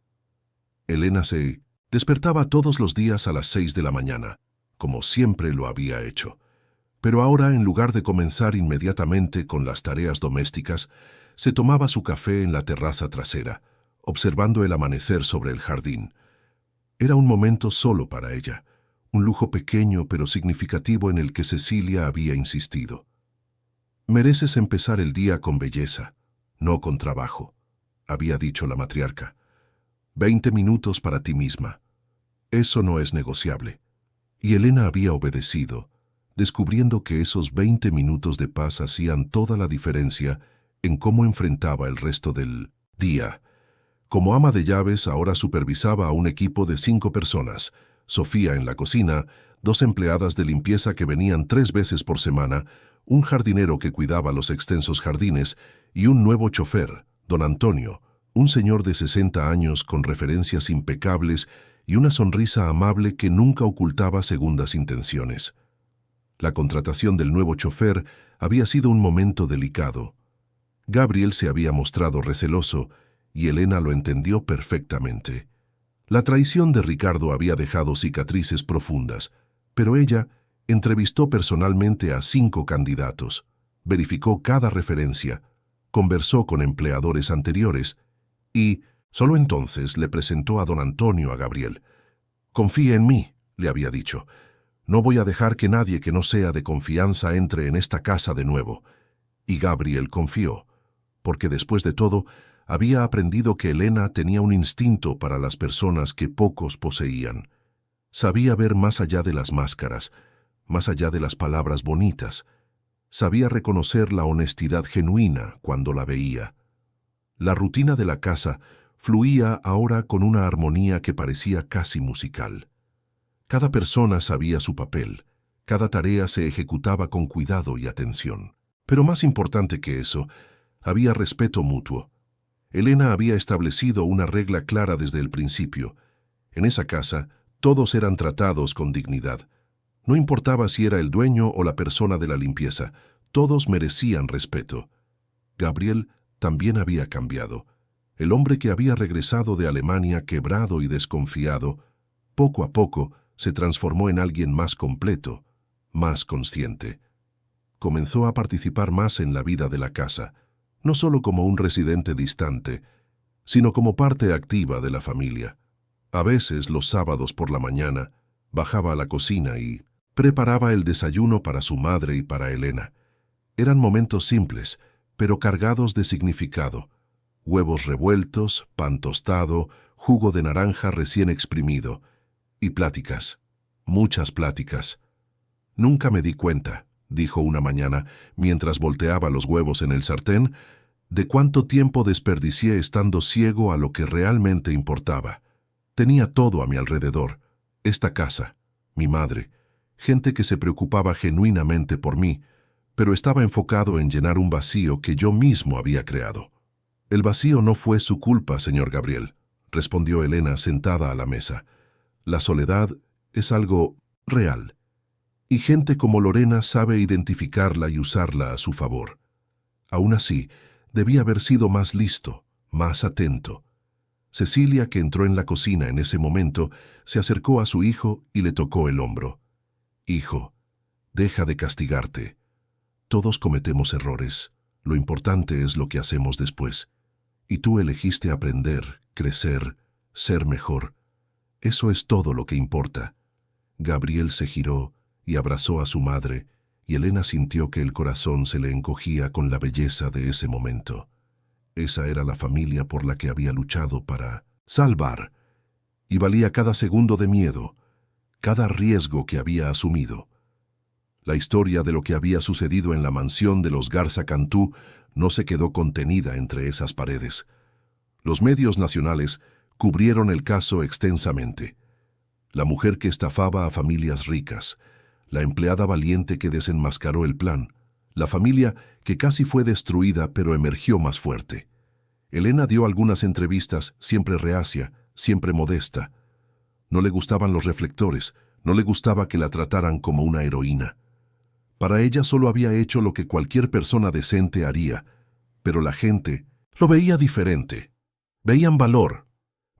Elena se despertaba todos los días a las 6 de la mañana, como siempre lo había hecho. Pero ahora, en lugar de comenzar inmediatamente con las tareas domésticas, se tomaba su café en la terraza trasera, observando el amanecer sobre el jardín. Era un momento solo para ella, un lujo pequeño pero significativo en el que Cecilia había insistido. «Mereces empezar el día con belleza, no con trabajo», había dicho la matriarca. 20 minutos para ti misma. Eso no es negociable. Y Elena había obedecido, descubriendo que esos 20 minutos de paz hacían toda la diferencia en cómo enfrentaba el resto del día. Como ama de llaves, ahora supervisaba a un equipo de 5 personas, Sofía en la cocina, 2 empleadas de limpieza que venían 3 veces por semana, un jardinero que cuidaba los extensos jardines y un nuevo chofer, don Antonio, un señor de 60 años con referencias impecables y una sonrisa amable que nunca ocultaba segundas intenciones. La contratación del nuevo chofer había sido un momento delicado. Gabriel se había mostrado receloso y Elena lo entendió perfectamente. La traición de Ricardo había dejado cicatrices profundas, pero ella entrevistó personalmente a 5 candidatos, verificó cada referencia, conversó con empleadores anteriores y solo entonces le presentó a don Antonio a Gabriel. «Confíe en mí», le había dicho. «No voy a dejar que nadie que no sea de confianza entre en esta casa de nuevo». Y Gabriel confió, porque después de todo, había aprendido que Elena tenía un instinto para las personas que pocos poseían. Sabía ver más allá de las máscaras, más allá de las palabras bonitas. Sabía reconocer la honestidad genuina cuando la veía. La rutina de la casa fluía ahora con una armonía que parecía casi musical. Cada persona sabía su papel, cada tarea se ejecutaba con cuidado y atención. Pero más importante que eso, había respeto mutuo. Elena había establecido una regla clara desde el principio. En esa casa, todos eran tratados con dignidad. No importaba si era el dueño o la persona de la limpieza, todos merecían respeto. Gabriel también había cambiado. El hombre que había regresado de Alemania quebrado y desconfiado, poco a poco se transformó en alguien más completo, más consciente. Comenzó a participar más en la vida de la casa, no solo como un residente distante, sino como parte activa de la familia. A veces, los sábados por la mañana, bajaba a la cocina y preparaba el desayuno para su madre y para Elena. Eran momentos simples, pero cargados de significado. Huevos revueltos, pan tostado, jugo de naranja recién exprimido, y pláticas, muchas pláticas. «Nunca me di cuenta», dijo una mañana, mientras volteaba los huevos en el sartén, «de cuánto tiempo desperdicié estando ciego a lo que realmente importaba. Tenía todo a mi alrededor, esta casa, mi madre, gente que se preocupaba genuinamente por mí, pero estaba enfocado en llenar un vacío que yo mismo había creado». «El vacío no fue su culpa, señor Gabriel», respondió Elena sentada a la mesa. «La soledad es algo real, y gente como Lorena sabe identificarla y usarla a su favor. Aún así, debía haber sido más listo, más atento». Cecilia, que entró en la cocina en ese momento, se acercó a su hijo y le tocó el hombro. «Hijo, deja de castigarte. Todos cometemos errores. Lo importante es lo que hacemos después. Y tú elegiste aprender, crecer, ser mejor. Eso es todo lo que importa». Gabriel se giró y abrazó a su madre, y Elena sintió que el corazón se le encogía con la belleza de ese momento. Esa era la familia por la que había luchado para salvar, y valía cada segundo de miedo, cada riesgo que había asumido. La historia de lo que había sucedido en la mansión de los Garza Cantú no se quedó contenida entre esas paredes. Los medios nacionales cubrieron el caso extensamente. La mujer que estafaba a familias ricas, la empleada valiente que desenmascaró el plan, la familia que casi fue destruida pero emergió más fuerte. Elena dio algunas entrevistas, siempre reacia, siempre modesta. No le gustaban los reflectores, no le gustaba que la trataran como una heroína. Para ella solo había hecho lo que cualquier persona decente haría, pero la gente lo veía diferente. Veían valor,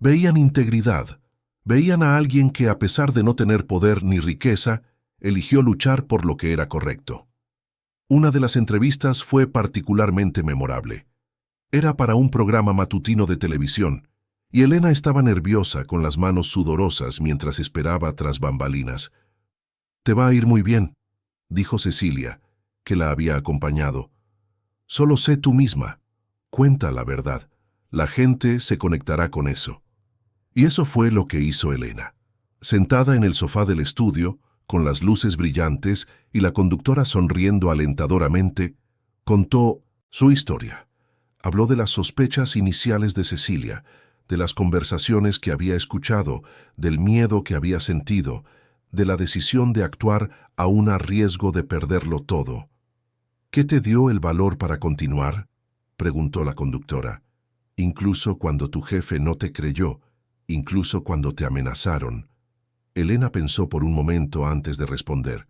veían integridad, veían a alguien que, a pesar de no tener poder ni riqueza, eligió luchar por lo que era correcto. Una de las entrevistas fue particularmente memorable. Era para un programa matutino de televisión, y Elena estaba nerviosa con las manos sudorosas mientras esperaba tras bambalinas. «Te va a ir muy bien», dijo Cecilia, que la había acompañado. «Solo sé tú misma. Cuenta la verdad. La gente se conectará con eso». Y eso fue lo que hizo Elena. Sentada en el sofá del estudio, con las luces brillantes y la conductora sonriendo alentadoramente, contó su historia. Habló de las sospechas iniciales de Cecilia, de las conversaciones que había escuchado, del miedo que había sentido, de la decisión de actuar aún a riesgo de perderlo todo. «¿Qué te dio el valor para continuar?», preguntó la conductora. «Incluso cuando tu jefe no te creyó, incluso cuando te amenazaron». Elena pensó por un momento antes de responder.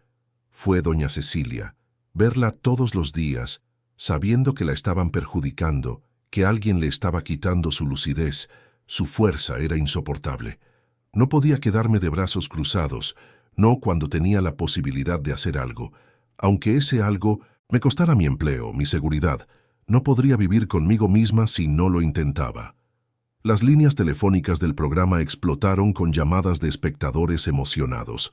Fue doña Cecilia. Verla todos los días, sabiendo que la estaban perjudicando, que alguien le estaba quitando su lucidez. Su fuerza era insoportable. No podía quedarme de brazos cruzados, no cuando tenía la posibilidad de hacer algo. Aunque ese algo me costara mi empleo, mi seguridad, no podría vivir conmigo misma si no lo intentaba. Las líneas telefónicas del programa explotaron con llamadas de espectadores emocionados.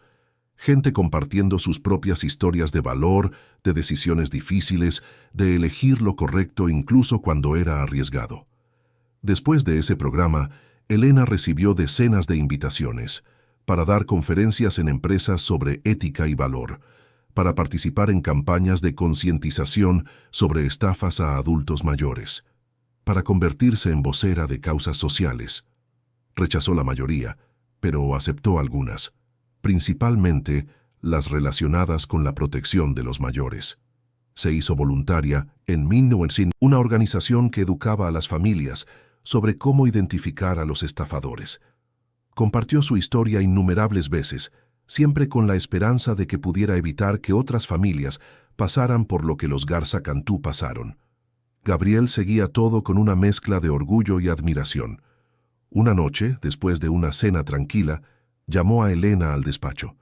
Gente compartiendo sus propias historias de valor, de decisiones difíciles, de elegir lo correcto incluso cuando era arriesgado. Después de ese programa, Elena recibió decenas de invitaciones para dar conferencias en empresas sobre ética y valor, para participar en campañas de concientización sobre estafas a adultos mayores, para convertirse en vocera de causas sociales. Rechazó la mayoría, pero aceptó algunas, principalmente las relacionadas con la protección de los mayores. Se hizo voluntaria en 1900, una organización que educaba a las familias sobre cómo identificar a los estafadores. Compartió su historia innumerables veces, siempre con la esperanza de que pudiera evitar que otras familias pasaran por lo que los Garza Cantú pasaron. Gabriel seguía todo con una mezcla de orgullo y admiración. Una noche, después de una cena tranquila, llamó a Elena al despacho.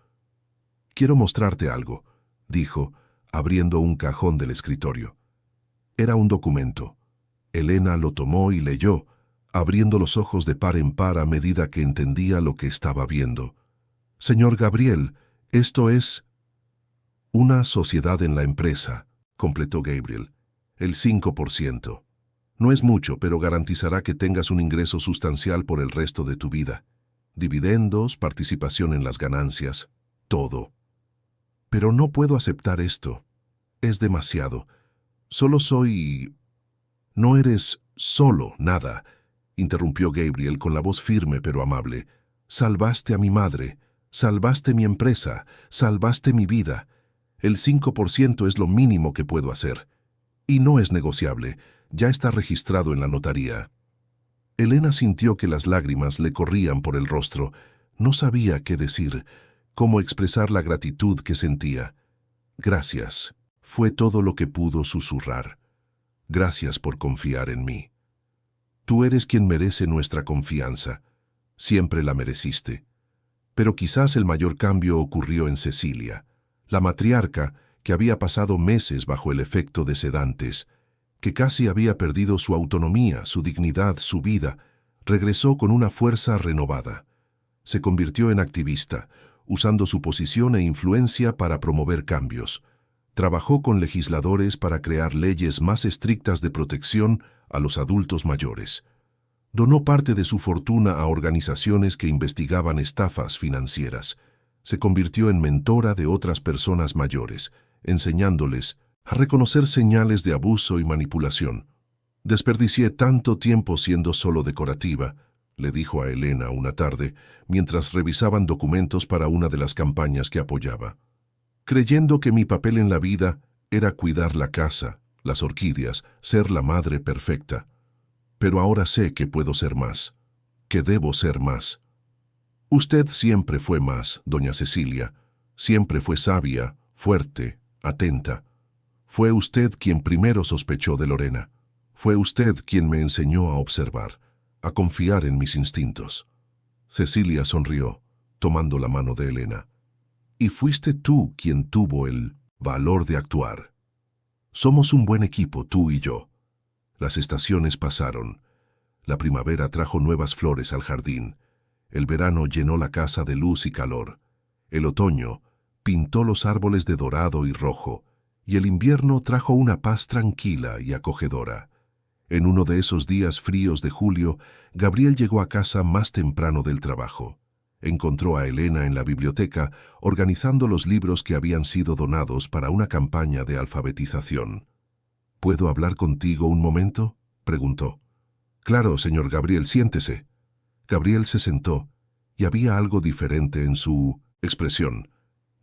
«Quiero mostrarte algo», dijo, abriendo un cajón del escritorio. Era un documento. Elena lo tomó y leyó, abriendo los ojos de par en par a medida que entendía lo que estaba viendo. «Señor Gabriel, esto es...» «Una sociedad en la empresa», completó Gabriel. «El 5%. No es mucho, pero garantizará que tengas un ingreso sustancial por el resto de tu vida. Dividendos, participación en las ganancias, todo». «Pero no puedo aceptar esto. Es demasiado. Solo soy...» «No eres solo nada», interrumpió Gabriel con la voz firme pero amable. «Salvaste a mi madre, salvaste mi empresa, salvaste mi vida. El 5% es lo mínimo que puedo hacer. Y no es negociable, ya está registrado en la notaría». Elena sintió que las lágrimas le corrían por el rostro. No sabía qué decir, cómo expresar la gratitud que sentía. «Gracias», fue todo lo que pudo susurrar. «Gracias por confiar en mí. Tú eres quien merece nuestra confianza. Siempre la mereciste». Pero quizás el mayor cambio ocurrió en Cecilia, la matriarca que había pasado meses bajo el efecto de sedantes, que casi había perdido su autonomía, su dignidad, su vida. Regresó con una fuerza renovada. Se convirtió en activista, usando su posición e influencia para promover cambios. Trabajó con legisladores para crear leyes más estrictas de protección a los adultos mayores. Donó parte de su fortuna a organizaciones que investigaban estafas financieras. Se convirtió en mentora de otras personas mayores, enseñándoles a reconocer señales de abuso y manipulación. «Desperdicié tanto tiempo siendo solo decorativa», le dijo a Elena una tarde, mientras revisaban documentos para una de las campañas que apoyaba. «Creyendo que mi papel en la vida era cuidar la casa, las orquídeas, ser la madre perfecta. Pero ahora sé que puedo ser más, que debo ser más». «Usted siempre fue más, doña Cecilia. Siempre fue sabia, fuerte, atenta. Fue usted quien primero sospechó de Lorena. Fue usted quien me enseñó a observar, a confiar en mis instintos». Cecilia sonrió, tomando la mano de Elena. «Y fuiste tú quien tuvo el valor de actuar. Somos un buen equipo, tú y yo». Las estaciones pasaron. La primavera trajo nuevas flores al jardín. El verano llenó la casa de luz y calor. El otoño pintó los árboles de dorado y rojo, y el invierno trajo una paz tranquila y acogedora. En uno de esos días fríos de julio, Gabriel llegó a casa más temprano del trabajo. Encontró a Elena en la biblioteca organizando los libros que habían sido donados para una campaña de alfabetización. «¿Puedo hablar contigo un momento?», preguntó. «Claro, señor Gabriel, siéntese». Gabriel se sentó, y había algo diferente en su expresión.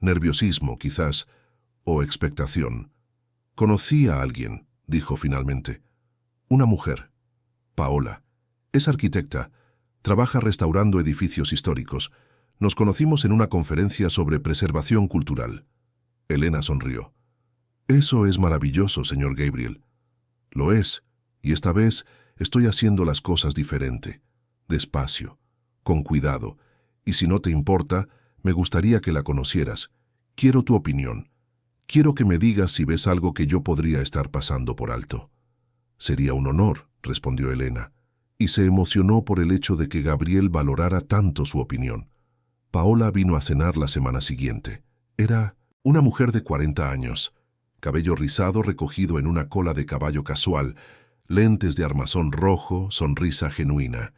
Nerviosismo, quizás, o expectación. «Conocí a alguien», dijo finalmente. «Una mujer. Paola. Es arquitecta. Trabaja restaurando edificios históricos. Nos conocimos en una conferencia sobre preservación cultural». Elena sonrió. «Eso es maravilloso, señor Gabriel. Lo es, y esta vez estoy haciendo las cosas diferente, despacio, con cuidado, y si no te importa, me gustaría que la conocieras. Quiero tu opinión. Quiero que me digas si ves algo que yo podría estar pasando por alto. Sería un honor, respondió Elena, y se emocionó por el hecho de que Gabriel valorara tanto su opinión. Paola vino a cenar la semana siguiente. Era una mujer de 40 años, cabello rizado recogido en una cola de caballo casual, lentes de armazón rojo, sonrisa genuina.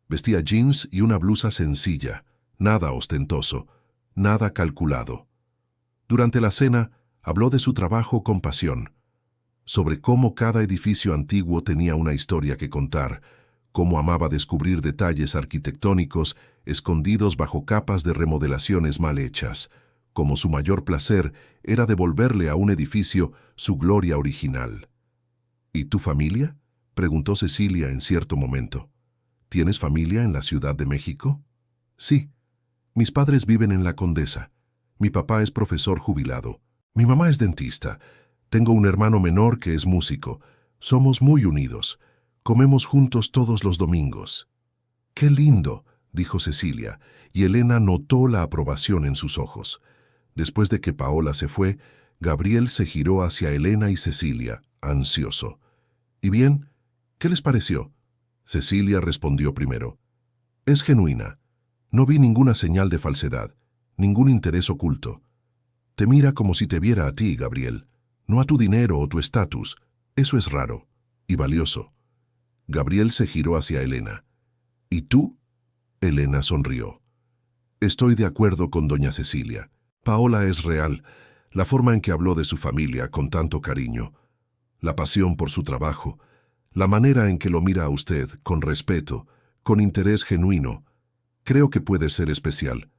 Vestía jeans y una blusa sencilla, nada ostentoso, nada calculado. Durante la cena, habló de su trabajo con pasión, sobre cómo cada edificio antiguo tenía una historia que contar, cómo amaba descubrir detalles arquitectónicos escondidos bajo capas de remodelaciones mal hechas, cómo su mayor placer era devolverle a un edificio su gloria original. ¿Y tu familia?, preguntó Cecilia en cierto momento. ¿Tienes familia en la Ciudad de México? Sí. Mis padres viven en La Condesa. Mi papá es profesor jubilado. Mi mamá es dentista. Tengo un hermano menor que es músico. Somos muy unidos. Comemos juntos todos los domingos. ¡Qué lindo!, dijo Cecilia, y Elena notó la aprobación en sus ojos. Después de que Paola se fue, Gabriel se giró hacia Elena y Cecilia, ansioso. ¿Y bien? ¿Qué les pareció? Cecilia respondió primero. Es genuina. No vi ninguna señal de falsedad, ningún interés oculto. Te mira como si te viera a ti, Gabriel, no a tu dinero o tu estatus. Eso es raro y valioso. Gabriel se giró hacia Elena. ¿Y tú? Elena sonrió. Estoy de acuerdo con doña Cecilia. Paola es real. La forma en que habló de su familia con tanto cariño, la pasión por su trabajo, la manera en que lo mira a usted, con respeto, con interés genuino, creo que puede ser especial.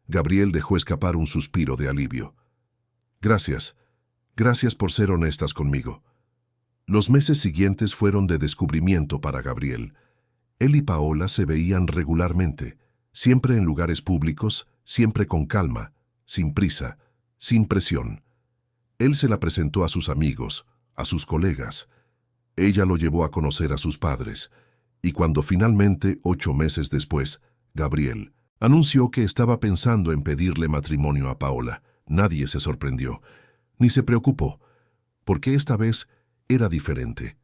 Gabriel dejó escapar un suspiro de alivio. Gracias. Gracias por ser honestas conmigo. Los meses siguientes fueron de descubrimiento para Gabriel. Él y Paola se veían regularmente, siempre en lugares públicos, siempre con calma, sin prisa, sin presión. Él se la presentó a sus amigos, a sus colegas. Ella lo llevó a conocer a sus padres, y cuando finalmente, 8 meses después, Gabriel anunció que estaba pensando en pedirle matrimonio a Paola, nadie se sorprendió, ni se preocupó, porque esta vez era diferente,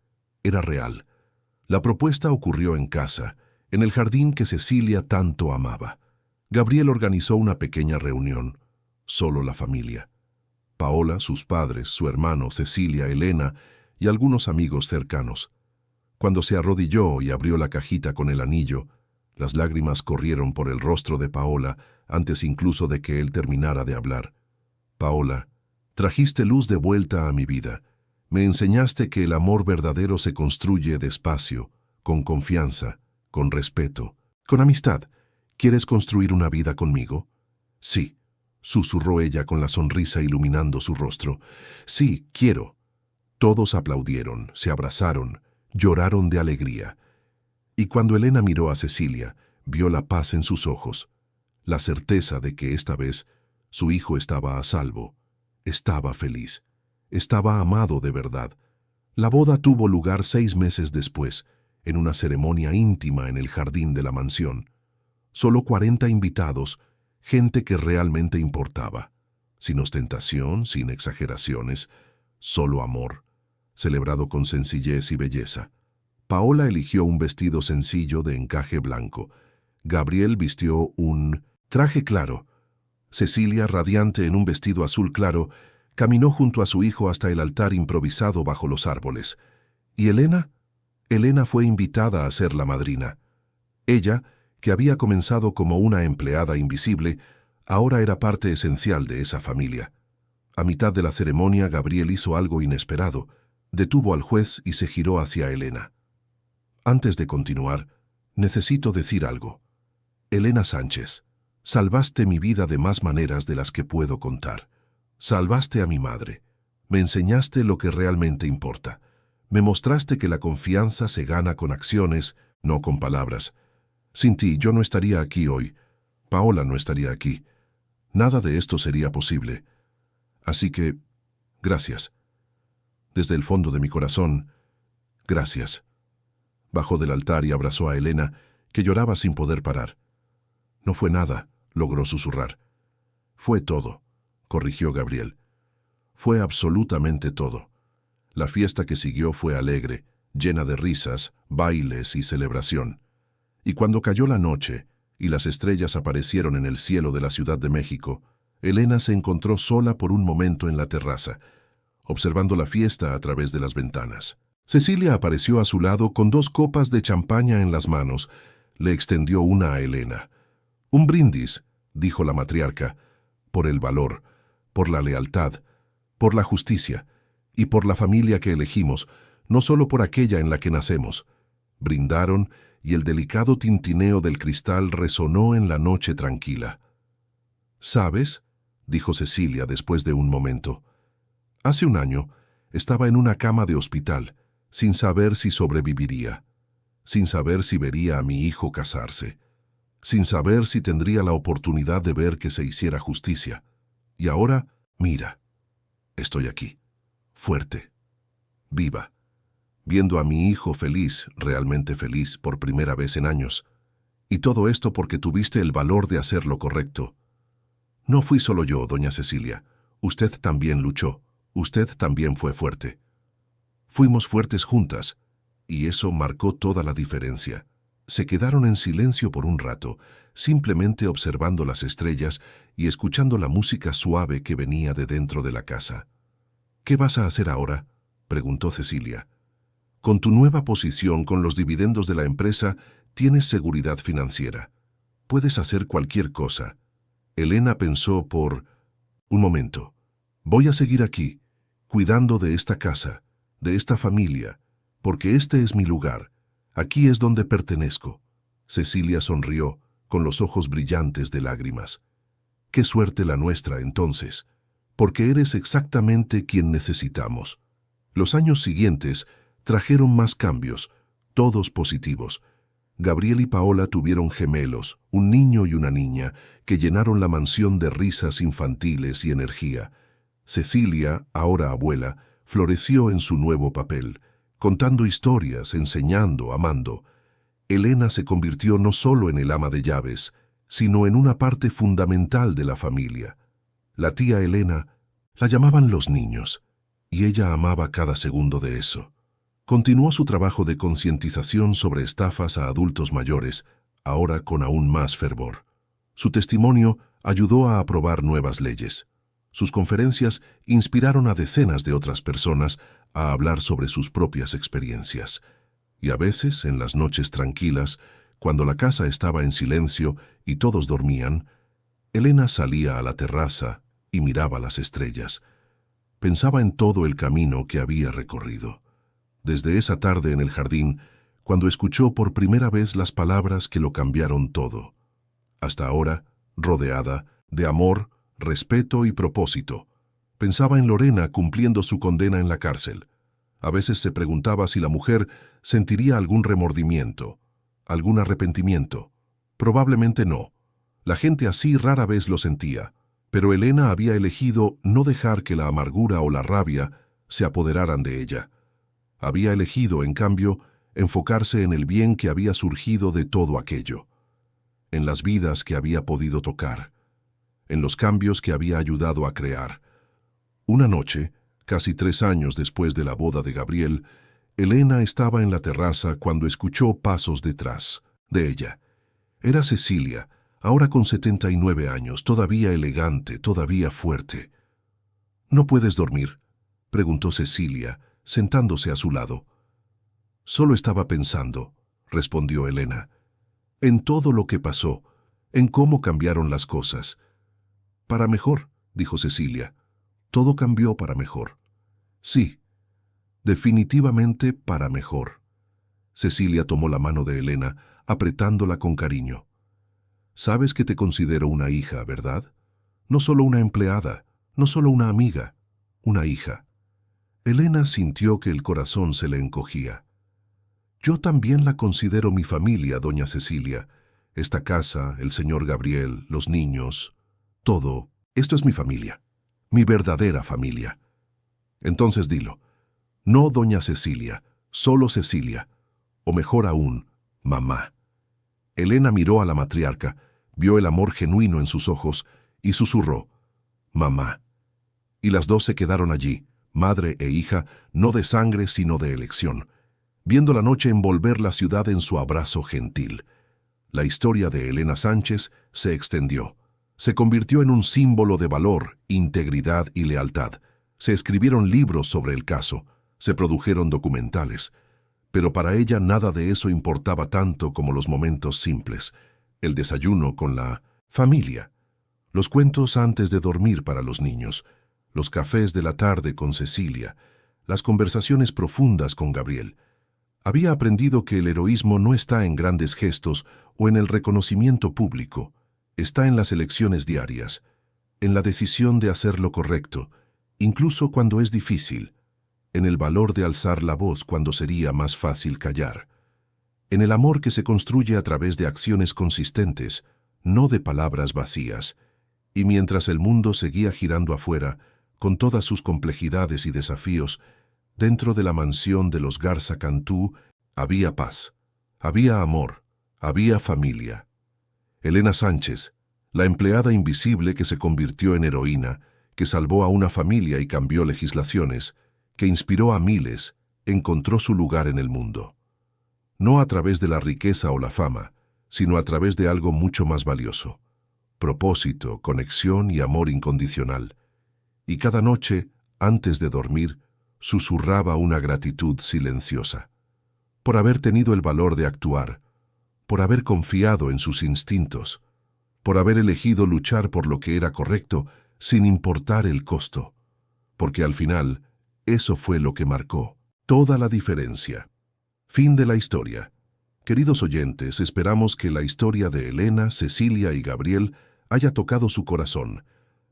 era real. La propuesta ocurrió en casa, en el jardín que Cecilia tanto amaba. Gabriel organizó una pequeña reunión, solo la familia. Paola, sus padres, su hermano, Cecilia, Elena y algunos amigos cercanos. Cuando se arrodilló y abrió la cajita con el anillo, las lágrimas corrieron por el rostro de Paola antes incluso de que él terminara de hablar. Paola, trajiste luz de vuelta a mi vida. Me enseñaste que el amor verdadero se construye despacio, con confianza, con respeto, con amistad. ¿Quieres construir una vida conmigo? Sí, susurró ella con la sonrisa iluminando su rostro. Sí, quiero. Todos aplaudieron, se abrazaron, lloraron de alegría. Y cuando Elena miró a Cecilia, vio la paz en sus ojos, la certeza de que esta vez su hijo estaba a salvo, estaba feliz, estaba amado de verdad. La boda tuvo lugar 6 meses después, en una ceremonia íntima en el jardín de la mansión. Solo 40 invitados, gente que realmente importaba, sin ostentación, sin exageraciones, solo amor, celebrado con sencillez y belleza. Paola eligió un vestido sencillo de encaje blanco. Gabriel vistió un traje claro. Cecilia, radiante en un vestido azul claro, caminó junto a su hijo hasta el altar improvisado bajo los árboles. ¿Y Elena? Elena fue invitada a ser la madrina. Ella, que había comenzado como una empleada invisible, ahora era parte esencial de esa familia. A mitad de la ceremonia, Gabriel hizo algo inesperado. Detuvo al juez y se giró hacia Elena. Antes de continuar, necesito decir algo. Elena Sánchez, salvaste mi vida de más maneras de las que puedo contar. Salvaste a mi madre. Me enseñaste lo que realmente importa. Me mostraste que la confianza se gana con acciones, no con palabras. Sin ti yo no estaría aquí hoy. Paola no estaría aquí. Nada de esto sería posible. Así que, gracias. Desde el fondo de mi corazón, Gracias. Bajó del altar y abrazó a Elena, que lloraba sin poder parar. No fue nada, logró susurrar. Fue todo, corrigió Gabriel. Fue absolutamente todo. La fiesta que siguió fue alegre, llena de risas, bailes y celebración. Y cuando cayó la noche y las estrellas aparecieron en el cielo de la Ciudad de México, Elena se encontró sola por un momento en la terraza, observando la fiesta a través de las ventanas. Cecilia apareció a su lado con 2 copas de champaña en las manos. Le extendió una a Elena. «Un brindis», dijo la matriarca, «por el valor, por la lealtad, por la justicia y por la familia que elegimos, no solo por aquella en la que nacemos». Brindaron y el delicado tintineo del cristal resonó en la noche tranquila. «¿Sabes?», dijo Cecilia después de un momento. «Hace un año estaba en una cama de hospital, sin saber si sobreviviría, sin saber si vería a mi hijo casarse, sin saber si tendría la oportunidad de ver que se hiciera justicia. Y ahora, mira, estoy aquí, fuerte, viva, viendo a mi hijo feliz, realmente feliz, por primera vez en años. Y todo esto porque tuviste el valor de hacer lo correcto. No fui solo yo, doña Cecilia. Usted también luchó. Usted también fue fuerte. Fuimos fuertes juntas, y eso marcó toda la diferencia». Se quedaron en silencio por un rato, simplemente observando las estrellas y escuchando la música suave que venía de dentro de la casa. «¿Qué vas a hacer ahora?», preguntó Cecilia. «Con tu nueva posición con los dividendos de la empresa, tienes seguridad financiera. Puedes hacer cualquier cosa». Elena pensó por un momento. «Voy a seguir aquí, cuidando de esta casa, de esta familia, porque este es mi lugar. Aquí es donde pertenezco». Cecilia sonrió, con los ojos brillantes de lágrimas. «Qué suerte la nuestra, entonces, porque eres exactamente quien necesitamos». Los años siguientes trajeron más cambios, todos positivos. Gabriel y Paola tuvieron gemelos, un niño y una niña, que llenaron la mansión de risas infantiles y energía. Cecilia, ahora abuela, floreció en su nuevo papel, contando historias, enseñando, amando. Elena se convirtió no solo en el ama de llaves, sino en una parte fundamental de la familia. La tía Elena la llamaban los niños, y ella amaba cada segundo de eso. Continuó su trabajo de concientización sobre estafas a adultos mayores, ahora con aún más fervor. Su testimonio ayudó a aprobar nuevas leyes. Sus conferencias inspiraron a decenas de otras personas a hablar sobre sus propias experiencias. Y a veces, en las noches tranquilas, cuando la casa estaba en silencio y todos dormían, Elena salía a la terraza y miraba las estrellas. Pensaba en todo el camino que había recorrido. Desde esa tarde en el jardín, cuando escuchó por primera vez las palabras que lo cambiaron todo. Hasta ahora, rodeada de amor, respeto y propósito. Pensaba en Lorena cumpliendo su condena en la cárcel. A veces se preguntaba si la mujer sentiría algún remordimiento, algún arrepentimiento. Probablemente no. La gente así rara vez lo sentía, pero Elena había elegido no dejar que la amargura o la rabia se apoderaran de ella. Había elegido, en cambio, enfocarse en el bien que había surgido de todo aquello, en las vidas que había podido tocar, en los cambios que había ayudado a crear. Una noche, casi 3 años después de la boda de Gabriel, Elena estaba en la terraza cuando escuchó pasos detrás de ella. Era Cecilia, ahora con 79 años, todavía elegante, todavía fuerte. «¿No puedes dormir?», preguntó Cecilia, sentándose a su lado. «Solo estaba pensando», respondió Elena, «en todo lo que pasó, en cómo cambiaron las cosas». «Para mejor», dijo Cecilia. «Todo cambió para mejor». «Sí, definitivamente para mejor». Cecilia tomó la mano de Elena, apretándola con cariño. «Sabes que te considero una hija, ¿verdad? No solo una empleada, no solo una amiga, una hija». Elena sintió que el corazón se le encogía. «Yo también la considero mi familia, doña Cecilia. Esta casa, el señor Gabriel, los niños, todo. Esto es mi familia, mi verdadera familia». «Entonces dilo». «No, doña Cecilia, solo Cecilia, o mejor aún, mamá. Elena miró a la matriarca, vio el amor genuino en sus ojos y susurró, «Mamá». Y las dos se quedaron allí, madre e hija, no de sangre sino de elección, viendo la noche envolver la ciudad en su abrazo gentil. La historia de Elena Sánchez se extendió. Se convirtió en un símbolo de valor, integridad y lealtad. Se escribieron libros sobre el caso, se produjeron documentales. Pero para ella nada de eso importaba tanto como los momentos simples, el desayuno con la familia, los cuentos antes de dormir para los niños, los cafés de la tarde con Cecilia, las conversaciones profundas con Gabriel. Había aprendido que el heroísmo no está en grandes gestos o en el reconocimiento público, está en las elecciones diarias, en la decisión de hacer lo correcto, incluso cuando es difícil, en el valor de alzar la voz cuando sería más fácil callar, en el amor que se construye a través de acciones consistentes, no de palabras vacías. Y mientras el mundo seguía girando afuera, con todas sus complejidades y desafíos, dentro de la mansión de los Garza Cantú había paz, había amor, había familia. Elena Sánchez, la empleada invisible que se convirtió en heroína, que salvó a una familia y cambió legislaciones, que inspiró a miles, encontró su lugar en el mundo. No a través de la riqueza o la fama, sino a través de algo mucho más valioso: propósito, conexión y amor incondicional. Y cada noche, antes de dormir, susurraba una gratitud silenciosa, por haber tenido el valor de actuar, por haber confiado en sus instintos, por haber elegido luchar por lo que era correcto sin importar el costo, porque al final, eso fue lo que marcó toda la diferencia. Fin de la historia. Queridos oyentes, esperamos que la historia de Elena, Cecilia y Gabriel haya tocado su corazón.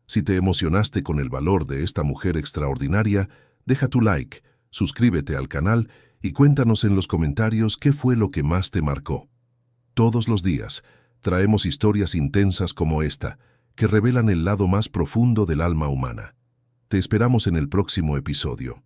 Si te emocionaste con el valor de esta mujer extraordinaria, deja tu like, suscríbete al canal y cuéntanos en los comentarios qué fue lo que más te marcó. Todos los días traemos historias intensas como esta, que revelan el lado más profundo del alma humana. Te esperamos en el próximo episodio.